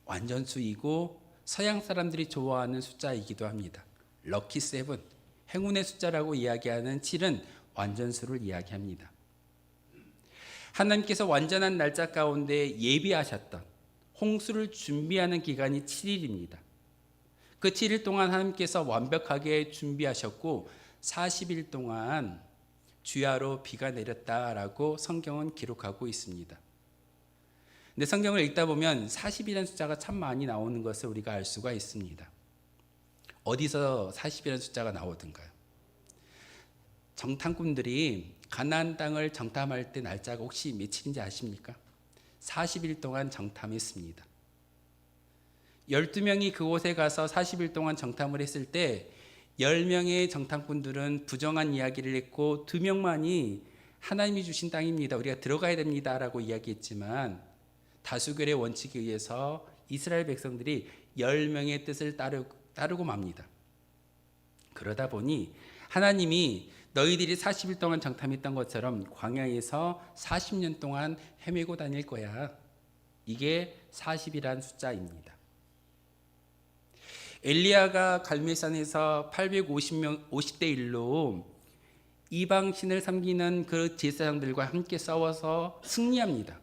완전수이고 서양 사람들이 좋아하는 숫자이기도 합니다. 럭키 세븐, 행운의 숫자라고 이야기하는 7은 완전수를 이야기합니다. 하나님께서 완전한 날짜 가운데 예비하셨던 홍수를 준비하는 기간이 7일입니다. 그 7일 동안 하나님께서 완벽하게 준비하셨고 40일 동안 주야로 비가 내렸다라고 성경은 기록하고 있습니다. 근데 성경을 읽다 보면 40이라는 숫자가 참 많이 나오는 것을 우리가 알 수가 있습니다. 어디서 40이라는 숫자가 나오던가요? 정탐꾼들이 가나안 땅을 정탐할 때 날짜가 혹시 며칠인지 아십니까? 40일 동안 정탐했습니다. 12명이 그곳에 가서 40일 동안 정탐을 했을 때 10명의 정탐꾼들은 부정한 이야기를 했고 2명만이 하나님이 주신 땅입니다, 우리가 들어가야 됩니다 라고 이야기했지만, 다수결의 원칙에 의해서 이스라엘 백성들이 10명의 뜻을 따르고 맙니다. 그러다 보니 하나님이 너희들이 40일 동안 정탐했던 것처럼 광야에서 40년 동안 헤매고 다닐 거야. 이게 40이란 숫자입니다. 엘리야가 갈멜산에서 850대 1로 이방신을 섬기는 그 제사장들과 함께 싸워서 승리합니다.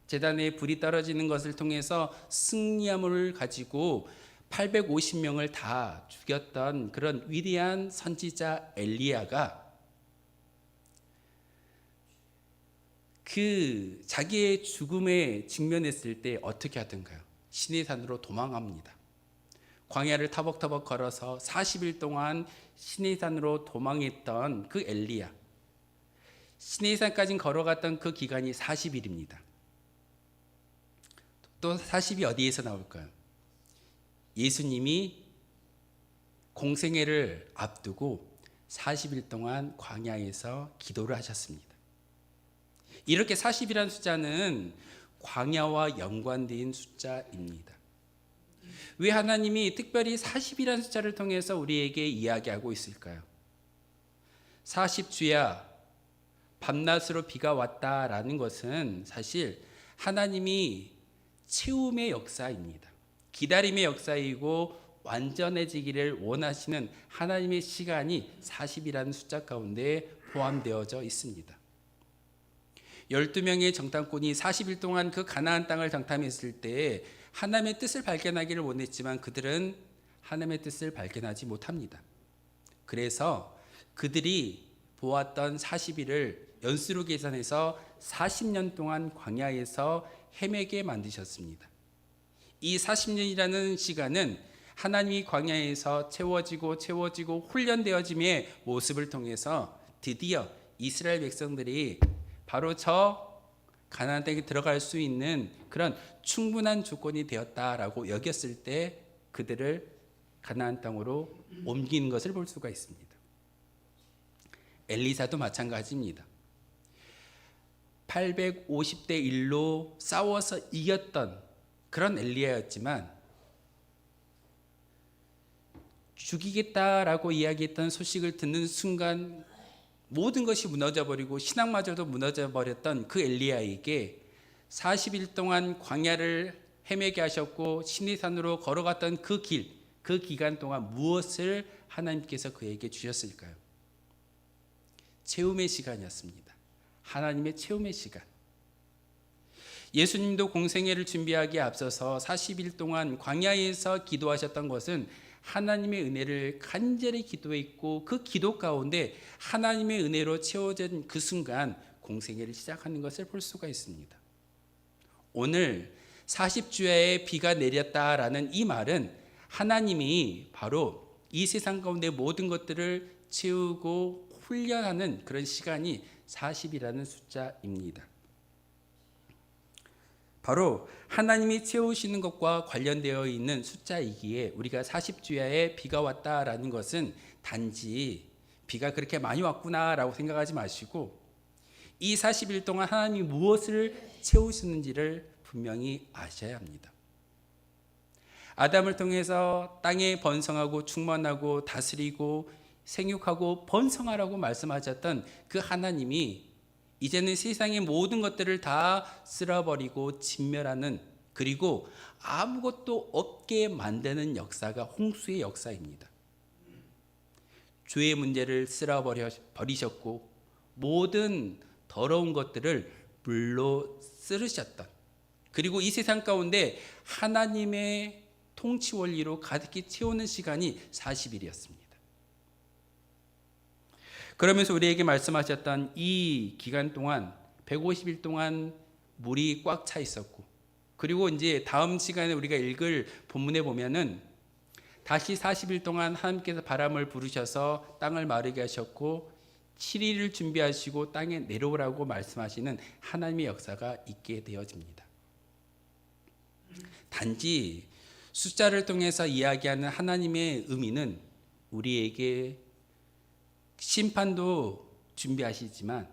제단에 불이 떨어지는 것을 통해서 승리함을 가지고 850명을 다 죽였던 그런 위대한 선지자 엘리야가 그 자기의 죽음에 직면했을 때 어떻게 하던가요? 시내산으로 도망합니다. 광야를 터벅터벅 걸어서 40일 동안 시내산으로 도망했던 그 엘리야, 시내산까지 걸어갔던 그 기간이 40일입니다. 또 40이 어디에서 나올까요? 예수님이 공생애를 앞두고 40일 동안 광야에서 기도를 하셨습니다. 이렇게 40이라는 숫자는 광야와 연관된 숫자입니다. 왜 하나님이 특별히 40이라는 숫자를 통해서 우리에게 이야기하고 있을까요? 40주야 밤낮으로 비가 왔다라는 것은 사실 하나님이 채움의 역사입니다. 기다림의 역사이고 완전해지기를 원하시는 하나님의 시간이 40이라는 숫자 가운데 포함되어져 있습니다. 12명의 정탐꾼이 40일 동안 그 가나안 땅을 정탐했을 때 하나님의 뜻을 발견하기를 원했지만 그들은 하나님의 뜻을 발견하지 못합니다. 그래서 그들이 보았던 40일을 연수로 계산해서 40년 동안 광야에서 헤매게 만드셨습니다. 이 40년이라는 시간은 하나님이 광야에서 채워지고 훈련되어짐의 모습을 통해서 드디어 이스라엘 백성들이 바로 저 가나안 땅에 들어갈 수 있는 그런 충분한 조건이 되었다라고 여겼을 때 그들을 가나안 땅으로 옮기는 것을 볼 수가 있습니다. 엘리사도 마찬가지입니다. 850대 1로 싸워서 이겼던 그런 엘리야였지만 죽이겠다라고 이야기했던 소식을 듣는 순간 모든 것이 무너져버리고 신앙마저도 무너져버렸던 그 엘리야에게 40일 동안 광야를 헤매게 하셨고 시내산으로 걸어갔던 그 기간 동안 무엇을 하나님께서 그에게 주셨을까요? 체험의 시간이었습니다. 하나님의 체험의 시간. 예수님도 공생애를 준비하기에 앞서서 40일 동안 광야에서 기도하셨던 것은 하나님의 은혜를 간절히 기도했고 그 기도 가운데 하나님의 은혜로 채워진 그 순간 공생애를 시작하는 것을 볼 수가 있습니다. 오늘 40주야에 비가 내렸다라는 이 말은 하나님이 바로 이 세상 가운데 모든 것들을 채우고 훈련하는 그런 시간이 40이라는 숫자입니다. 바로 하나님이 채우시는 것과 관련되어 있는 숫자이기에 우리가 40주야에 비가 왔다라는 것은 단지 비가 그렇게 많이 왔구나라고 생각하지 마시고 이 40일 동안 하나님이 무엇을 채우시는지를 분명히 아셔야 합니다. 아담을 통해서 땅에 번성하고 충만하고 다스리고 생육하고 번성하라고 말씀하셨던 그 하나님이 이제는 세상의 모든 것들을 다 쓸어버리고 진멸하는, 그리고 아무것도 없게 만드는 역사가 홍수의 역사입니다. 죄의 문제를 쓸어버리셨고 모든 더러운 것들을 물로 쓰르셨던, 그리고 이 세상 가운데 하나님의 통치 원리로 가득히 채우는 시간이 40일이었습니다. 그러면서 우리에게 말씀하셨던 이 기간 동안 150일 동안 물이 꽉 차 있었고, 그리고 이제 다음 시간에 우리가 읽을 본문에 보면은 다시 40일 동안 하나님께서 바람을 부르셔서 땅을 마르게 하셨고 7일을 준비하시고 땅에 내려오라고 말씀하시는 하나님의 역사가 있게 되어집니다. 단지 숫자를 통해서 이야기하는 하나님의 의미는 우리에게 심판도 준비하시지만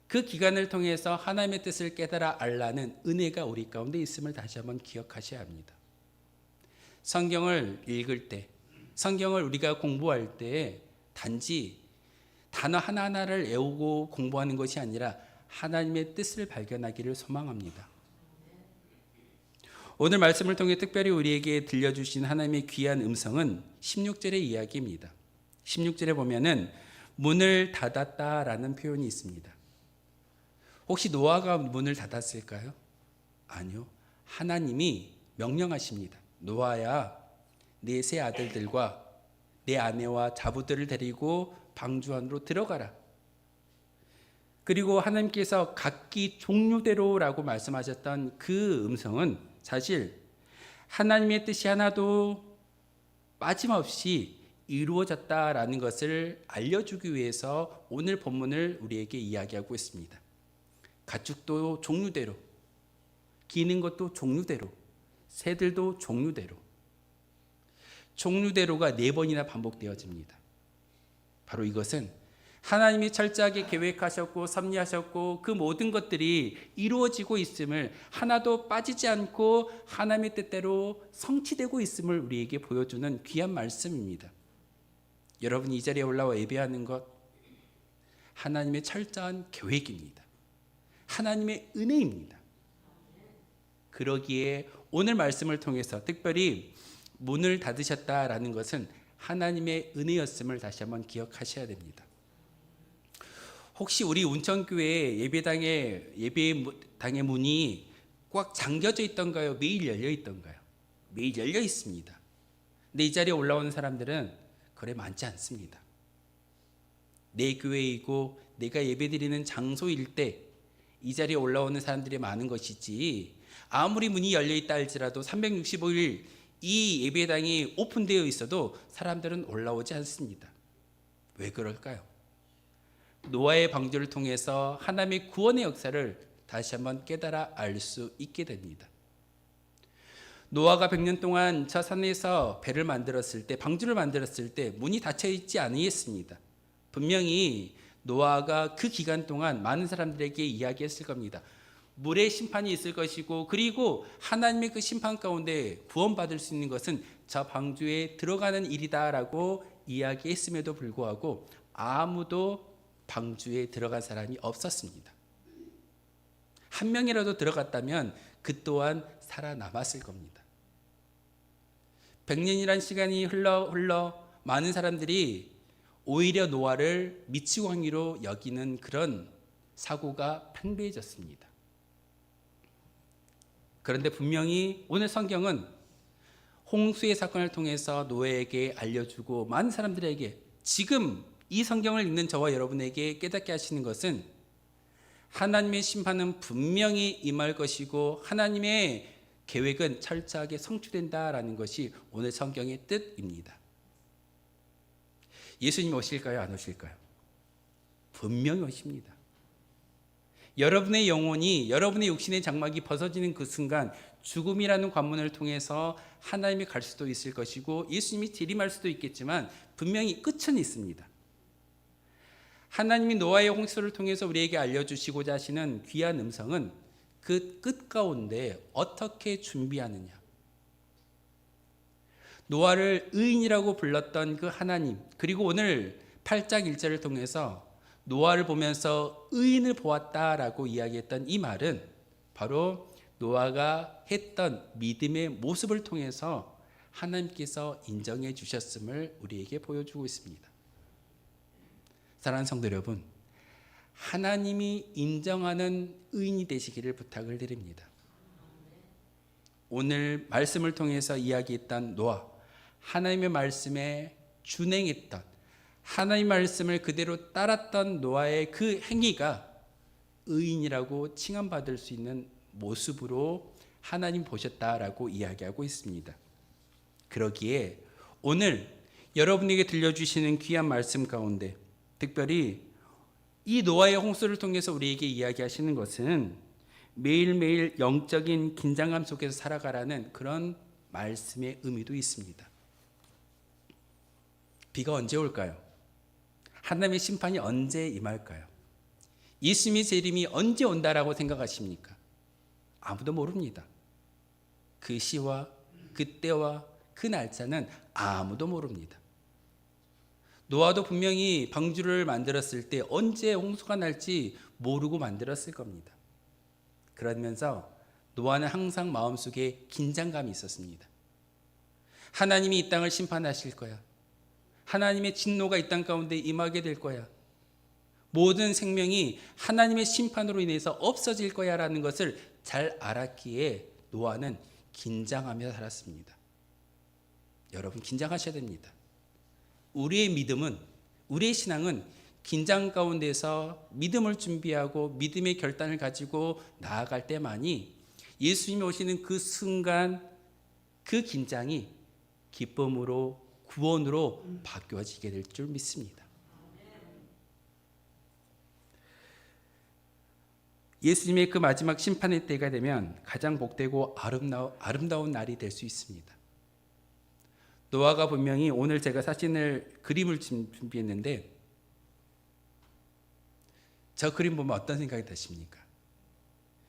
그 기간을 통해서 하나님의 뜻을 깨달아 알라는 은혜가 우리 가운데 있음을 다시 한번 기억하셔야 합니다. 성경을 읽을 때, 성경을 우리가 공부할 때 단지 단어 하나하나를 외우고 공부하는 것이 아니라 하나님의 뜻을 발견하기를 소망합니다. 오늘 말씀을 통해 특별히 우리에게 들려주신 하나님의 귀한 음성은 16절의 이야기입니다. 16절에 보면은 문을 닫았다라는 표현이 있습니다. 혹시 노아가 문을 닫았을까요? 아니요. 하나님이 명령하십니다. 노아야, 네 세 아들들과 내 아내와 자부들을 데리고 방주 안으로 들어가라. 그리고 하나님께서 각기 종류대로라고 말씀하셨던 그 음성은 사실 하나님의 뜻이 하나도 빠짐없이 이루어졌다라는 것을 알려주기 위해서 오늘 본문을 우리에게 이야기하고 있습니다. 가축도 종류대로, 기는 것도 종류대로, 새들도 종류대로. 종류대로가 4번이나 반복되어집니다. 바로 이것은 하나님이 철저하게 계획하셨고 섭리하셨고 그 모든 것들이 이루어지고 있음을, 하나도 빠지지 않고 하나님의 뜻대로 성취되고 있음을 우리에게 보여주는 귀한 말씀입니다. 여러분, 이 자리에 올라와 예배하는 것 하나님의 철저한 계획입니다. 하나님의 은혜입니다. 그러기에 오늘 말씀을 통해서 특별히 문을 닫으셨다라는 것은 하나님의 은혜였음을 다시 한번 기억하셔야 됩니다. 혹시 우리 운천교회 예배당의 문이 꽉 잠겨져 있던가요? 매일 열려 있던가요? 매일 열려 있습니다. 근데 이 자리에 올라오는 사람들은 그래 많지 않습니다. 내 교회이고 내가 예배드리는 장소일 때 이 자리에 올라오는 사람들이 많은 것이지, 아무리 문이 열려있다 할지라도 365일 이 예배당이 오픈되어 있어도 사람들은 올라오지 않습니다. 왜 그럴까요? 노아의 방주를 통해서 하나님의 구원의 역사를 다시 한번 깨달아 알 수 있게 됩니다. 노아가 100년 동안 저 산에서 배를 만들었을 때, 방주를 만들었을 때 문이 닫혀 있지 아니했습니다. 분명히 노아가 그 기간 동안 많은 사람들에게 이야기했을 겁니다. 물의 심판이 있을 것이고, 그리고 하나님의 그 심판 가운데 구원받을 수 있는 것은 저 방주에 들어가는 일이다라고 이야기했음에도 불구하고 아무도 방주에 들어간 사람이 없었습니다. 한 명이라도 들어갔다면 그 또한 살아남았을 겁니다. 100년이란 시간이 흘러 많은 사람들이 오히려 노아를 미치광이로 여기는 그런 사고가 팽배해졌습니다. 그런데 분명히 오늘 성경은 홍수의 사건을 통해서 노아에게 알려주고 많은 사람들에게, 지금 이 성경을 읽는 저와 여러분에게 깨닫게 하시는 것은 하나님의 심판은 분명히 임할 것이고 하나님의 계획은 철저하게 성취된다라는 것이 오늘 성경의 뜻입니다. 예수님 오실까요? 안 오실까요? 분명히 오십니다. 여러분의 영혼이, 여러분의 육신의 장막이 벗어지는 그 순간 죽음이라는 관문을 통해서 하나님이 갈 수도 있을 것이고 예수님이 재림할 수도 있겠지만 분명히 끝은 있습니다. 하나님이 노아의 홍수를 통해서 우리에게 알려주시고자 하시는 귀한 음성은 그 끝 가운데 어떻게 준비하느냐. 노아를 의인이라고 불렀던 그 하나님, 그리고 오늘 8장 1절을 통해서 노아를 보면서 의인을 보았다라고 이야기했던 이 말은 바로 노아가 했던 믿음의 모습을 통해서 하나님께서 인정해 주셨음을 우리에게 보여주고 있습니다. 사랑하는 성도 여러분, 하나님이 인정하는 의인이 되시기를 부탁을 드립니다. 오늘 말씀을 통해서 이야기했던 노아, 하나님의 말씀에 준행했던, 하나님의 말씀을 그대로 따랐던 노아의 그 행위가 의인이라고 칭함받을 수 있는 모습으로 하나님 보셨다라고 이야기하고 있습니다. 그러기에 오늘 여러분에게 들려주시는 귀한 말씀 가운데 특별히 이 노아의 홍수를 통해서 우리에게 이야기하시는 것은 매일매일 영적인 긴장감 속에서 살아가라는 그런 말씀의 의미도 있습니다. 비가 언제 올까요? 하나님의 심판이 언제 임할까요? 예수님의 재림이 언제 온다라고 생각하십니까? 아무도 모릅니다. 그 시와 그 때와 그 날짜는 아무도 모릅니다. 노아도 분명히 방주를 만들었을 때 언제 홍수가 날지 모르고 만들었을 겁니다. 그러면서 노아는 항상 마음속에 긴장감이 있었습니다. 하나님이 이 땅을 심판하실 거야. 하나님의 진노가 이 땅 가운데 임하게 될 거야. 모든 생명이 하나님의 심판으로 인해서 없어질 거야 라는 것을 잘 알았기에 노아는 긴장하며 살았습니다. 여러분, 긴장하셔야 됩니다. 우리의 믿음은, 우리의 신앙은 긴장 가운데서 믿음을 준비하고 믿음의 결단을 가지고 나아갈 때만이 예수님이 오시는 그 순간 그 긴장이 기쁨으로, 구원으로 바뀌어지게 될 줄 믿습니다. 예수님의 그 마지막 심판의 때가 되면 가장 복되고 아름다운 날이 될 수 있습니다. 노아가 분명히, 오늘 제가 그림을 준비했는데 저 그림 보면 어떤 생각이 드십니까?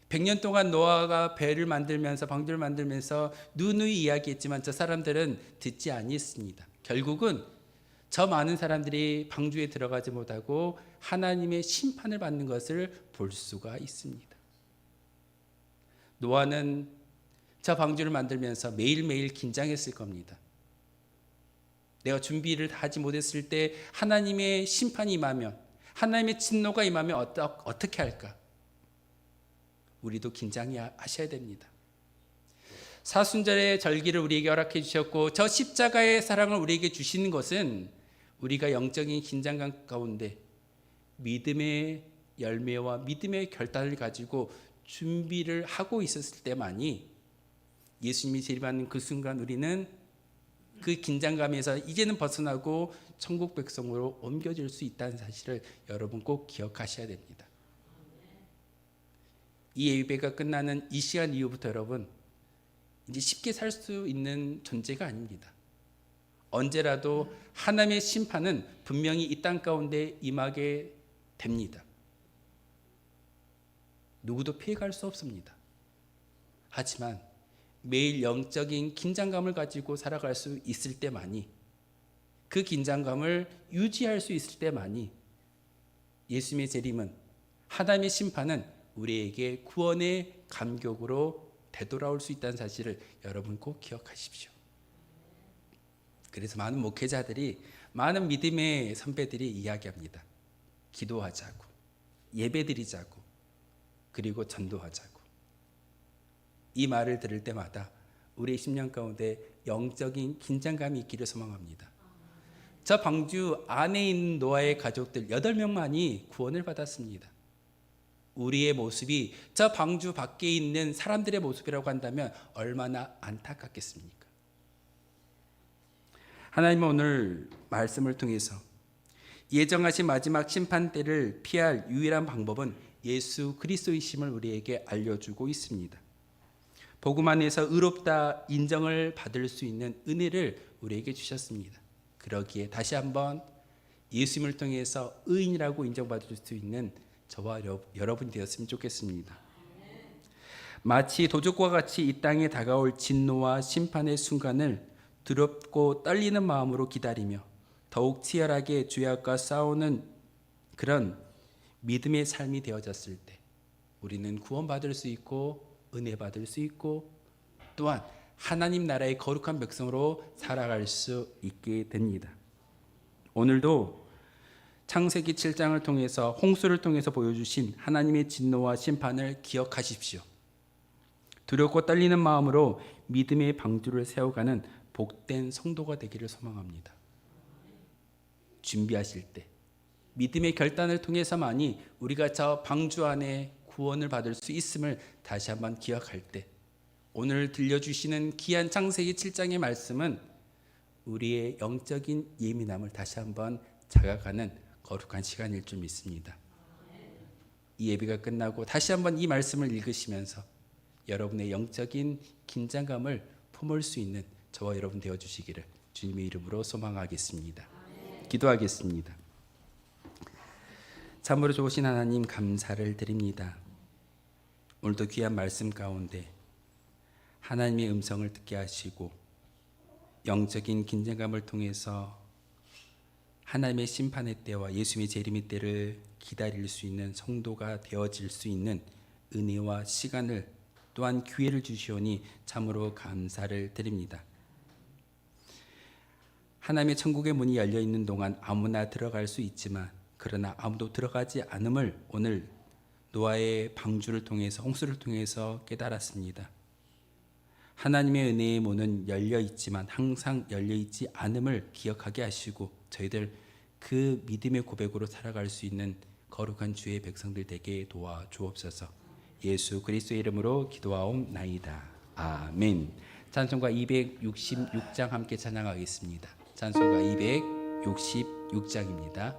100년 동안 노아가 배를 만들면서, 방주를 만들면서 누누이 이야기했지만 저 사람들은 듣지 아니했습니다. 결국은 저 많은 사람들이 방주에 들어가지 못하고 하나님의 심판을 받는 것을 볼 수가 있습니다. 노아는 저 방주를 만들면서 매일매일 긴장했을 겁니다. 내가 준비를 하지 못했을 때 하나님의 심판이 임하면, 하나님의 진노가 임하면 어떻게 할까? 우리도 긴장하셔야 됩니다. 사순절의 절기를 우리에게 허락해 주셨고 저 십자가의 사랑을 우리에게 주시는 것은 우리가 영적인 긴장감 가운데 믿음의 열매와 믿음의 결단을 가지고 준비를 하고 있었을 때만이 예수님이 재림하는 그 순간 우리는 그 긴장감에서 이제는 벗어나고 천국 백성으로 옮겨질 수 있다는 사실을 여러분 꼭 기억하셔야 됩니다. 이 예배가 끝나는 이 시간 이후부터 여러분 이제 쉽게 살 수 있는 존재가 아닙니다. 언제라도 하나님의 심판은 분명히 이 땅 가운데 임하게 됩니다. 누구도 피해갈 수 없습니다. 하지만 매일 영적인 긴장감을 가지고 살아갈 수 있을 때만이, 그 긴장감을 유지할 수 있을 때만이 예수님의 재림은, 하나님의 심판은 우리에게 구원의 감격으로 되돌아올 수 있다는 사실을 여러분 꼭 기억하십시오. 그래서 많은 목회자들이, 많은 믿음의 선배들이 이야기합니다. 기도하자고, 예배드리자고, 그리고 전도하자고. 이 말을 들을 때마다 우리의 심령 가운데 영적인 긴장감이 있기를 소망합니다. 저 방주 안에 있는 노아의 가족들 8명만이 구원을 받았습니다. 우리의 모습이 저 방주 밖에 있는 사람들의 모습이라고 한다면 얼마나 안타깝겠습니까? 하나님은 오늘 말씀을 통해서 예정하신 마지막 심판 때를 피할 유일한 방법은 예수 그리스도이심을 우리에게 알려주고 있습니다. 복음 안에서 의롭다 인정을 받을 수 있는 은혜를 우리에게 주셨습니다. 그러기에 다시 한번 예수님을 통해서 의인이라고 인정받을 수 있는 저와 여러분이 되었으면 좋겠습니다. 마치 도적과 같이 이 땅에 다가올 진노와 심판의 순간을 두렵고 떨리는 마음으로 기다리며 더욱 치열하게 죄악과 싸우는 그런 믿음의 삶이 되어졌을 때 우리는 구원받을 수 있고 은혜 받을 수 있고 또한 하나님 나라의 거룩한 백성으로 살아갈 수 있게 됩니다. 오늘도 창세기 7장을 통해서 홍수를 통해서 보여주신 하나님의 진노와 심판을 기억하십시오. 두렵고 떨리는 마음으로 믿음의 방주를 세워가는 복된 성도가 되기를 소망합니다. 준비하실 때 믿음의 결단을 통해서만이 우리가 저 방주 안에 구원을 받을 수 있음을 다시 한번 기억할 때 오늘 들려주시는 귀한 창세기 7장의 말씀은 우리의 영적인 예민함을 다시 한번 자각하는 거룩한 시간일 줄 믿습니다. 이 예배가 끝나고 다시 한번 이 말씀을 읽으시면서 여러분의 영적인 긴장감을 품을 수 있는 저와 여러분 되어주시기를 주님의 이름으로 소망하겠습니다. 기도하겠습니다. 참으로 좋으신 하나님 감사를 드립니다. 오늘도 귀한 말씀 가운데 하나님의 음성을 듣게 하시고 영적인 긴장감을 통해서 하나님의 심판의 때와 예수님의 재림의 때를 기다릴 수 있는 성도가 되어질 수 있는 은혜와 시간을 또한 기회를 주시오니 참으로 감사를 드립니다. 하나님의 천국의 문이 열려 있는 동안 아무나 들어갈 수 있지만 그러나 아무도 들어가지 않음을 오늘 노아의 방주를 통해서 홍수를 통해서 깨달았습니다. 하나님의 은혜의 문은 열려 있지만 항상 열려 있지 않음을 기억하게 하시고 저희들 그 믿음의 고백으로 살아갈 수 있는 거룩한 주의 백성들 되게 도와 주옵소서. 예수 그리스도의 이름으로 기도하옵나이다. 아멘. 찬송가 266장 함께 찬양하겠습니다. 찬송가 266장입니다.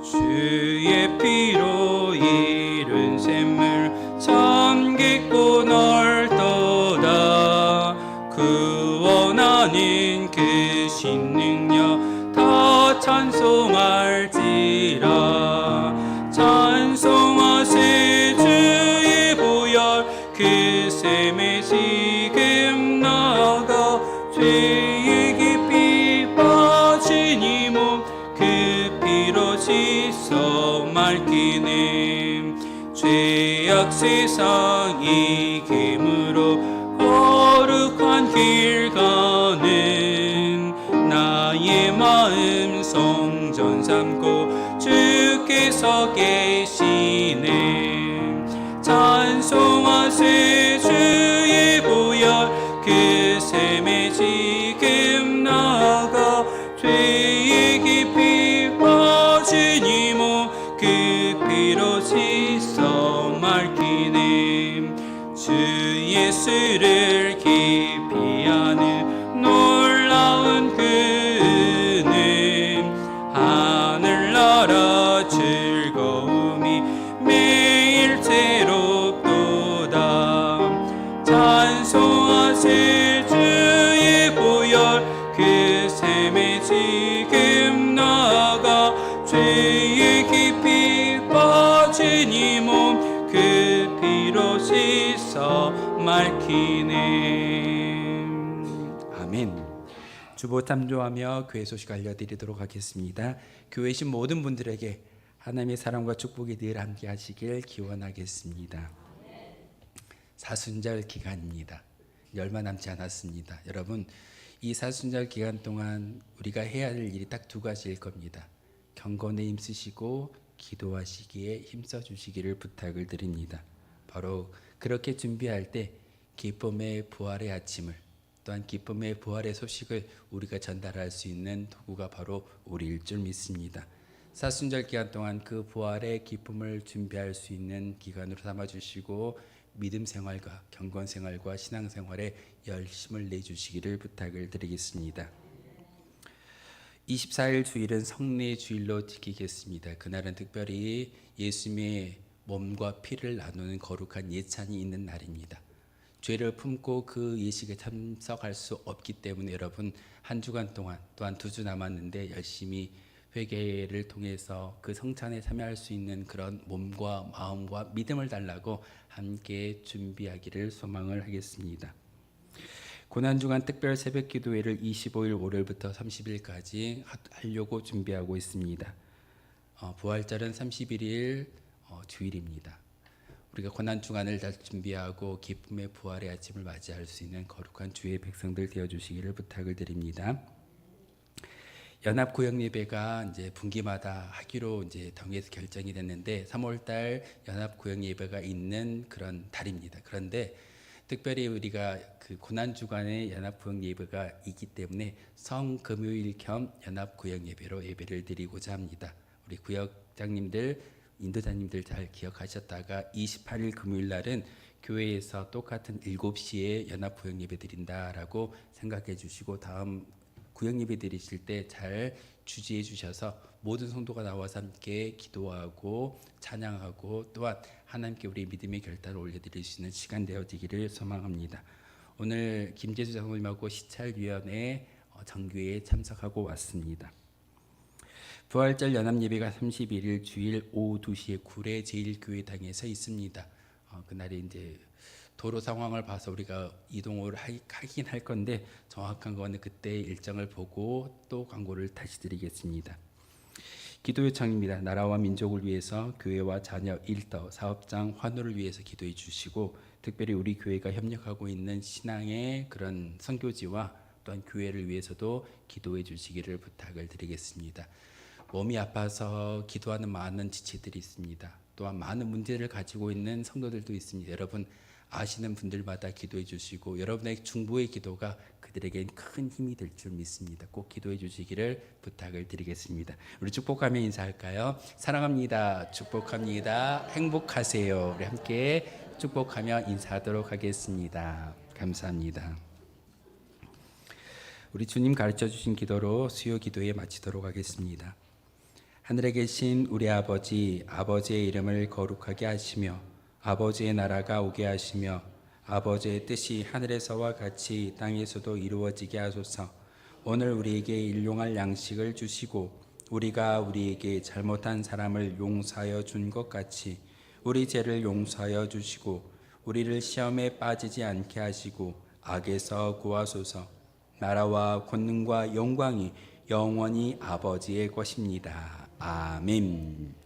주의 피로 이룬 샘물 참 깊고 넓도다. 구원하는 그 신능력 다 찬송할지라. 찬송하세 주의 보혈 그 샘에 지금 나가 죄의 깊이 빠진 이 몸 그 피로 씻어 맑히네. 죄악 세상 이김으로 거룩한 길 가는 나의 마음 성전 삼고 주께서 계시네. 찬송하세 주의 보혈 그 피로 씻어 맑히네. 주 예수를 깊이 아는 놀라운 그 은혜, 하늘나라 즐거움이 매일 새롭도다. 찬송하세 주의 보혈, 그 샘에 지금 나아가 죄에 깊이 빠진 이 몸 그 피로 씻어 맑히네. 아멘. 주보 참조하며 교회 소식 알려드리도록 하겠습니다. 교회신 모든 분들에게 하나님의 사랑과 축복이 늘 함께 하시길 기원하겠습니다. 사순절 기간입니다. 얼마 남지 않았습니다. 여러분, 이 사순절 기간 동안 우리가 해야 할 일이 딱 두 가지일 겁니다. 경건에 힘쓰시고 기도하시기에 힘써 주시기를 부탁을 드립니다. 바로 그렇게 준비할 때 기쁨의 부활의 아침을, 또한 기쁨의 부활의 소식을 우리가 전달할 수 있는 도구가 바로 우리일 줄 믿습니다. 사순절 기간 동안 그 부활의 기쁨을 준비할 수 있는 기간으로 삼아주시고 믿음 생활과 경건 생활과 신앙 생활에 열심을 내주시기를 부탁을 드리겠습니다. 24일 주일은 성례 주일로 지키겠습니다. 그날은 특별히 예수님의 몸과 피를 나누는 거룩한 예찬이 있는 날입니다. 죄를 품고 그 예식에 참석할 수 없기 때문에 여러분, 한 주간 동안, 또한 2주 남았는데 열심히 회개를 통해서 그 성찬에 참여할 수 있는 그런 몸과 마음과 믿음을 달라고 함께 준비하기를 소망을 하겠습니다. 고난주간 특별 새벽 기도회를 25일 월요일부터 30일까지 하려고 준비하고 있습니다. 부활절은 31일 주일입니다. 우리가 고난주간을 잘 준비하고 기쁨의 부활의 아침을 맞이할 수 있는 거룩한 주의 백성들 되어주시기를 부탁을 드립니다. 연합 구역 예배가 이제 분기마다 하기로 이제 당에서 결정이 됐는데 3월달 연합 구역 예배가 있는 그런 달입니다. 그런데 특별히 우리가 그 고난 주간에 연합 구역 예배가 있기 때문에 성금요일 겸 연합 구역 예배로 예배를 드리고자 합니다. 우리 구역장님들, 인도자님들 잘 기억하셨다가 28일 금요일 날은 교회에서 똑같은 7시에 연합 구역 예배 드린다라고 생각해 주시고 다음 구역 예배 드리실 때 잘 주지해 주셔서 모든 성도가 나와서 함께 기도하고 찬양하고 또한 하나님께 우리 믿음의 결단을 올려드릴 수 있는 시간 되어지기를 소망합니다. 오늘 김재수 장로님하고 시찰위원회 정규회에 참석하고 왔습니다. 부활절 연합예배가 31일 주일 오후 2시에 구례 제1교회당에서 있습니다. 그날이 이제 도로 상황을 봐서 우리가 이동을 하긴 할 건데 정확한 거는 그때 일정을 보고 또 광고를 다시 드리겠습니다. 기도 요청입니다. 나라와 민족을 위해서 교회와 자녀, 일터, 사업장, 환우를 위해서 기도해 주시고 특별히 우리 교회가 협력하고 있는 신앙의 그런 선교지와 또한 교회를 위해서도 기도해 주시기를 부탁을 드리겠습니다. 몸이 아파서 기도하는 많은 지체들이 있습니다. 또한 많은 문제를 가지고 있는 성도들도 있습니다. 여러분 아시는 분들마다 기도해 주시고 여러분의 중보의 기도가 그들에겐 큰 힘이 될 줄 믿습니다. 꼭 기도해 주시기를 부탁을 드리겠습니다. 우리 축복하며 인사할까요? 사랑합니다. 축복합니다. 행복하세요. 우리 함께 축복하며 인사하도록 하겠습니다. 감사합니다. 우리 주님 가르쳐 주신 기도로 수요 기도에 마치도록 하겠습니다. 하늘에 계신 우리 아버지, 아버지의 이름을 거룩하게 하시며 아버지의 나라가 오게 하시며 아버지의 뜻이 하늘에서와 같이 땅에서도 이루어지게 하소서. 오늘 우리에게 일용할 양식을 주시고 우리가 우리에게 잘못한 사람을 용서하여 준 것 같이 우리 죄를 용서하여 주시고 우리를 시험에 빠지지 않게 하시고 악에서 구하소서. 나라와 권능과 영광이 영원히 아버지의 것입니다. 아멘.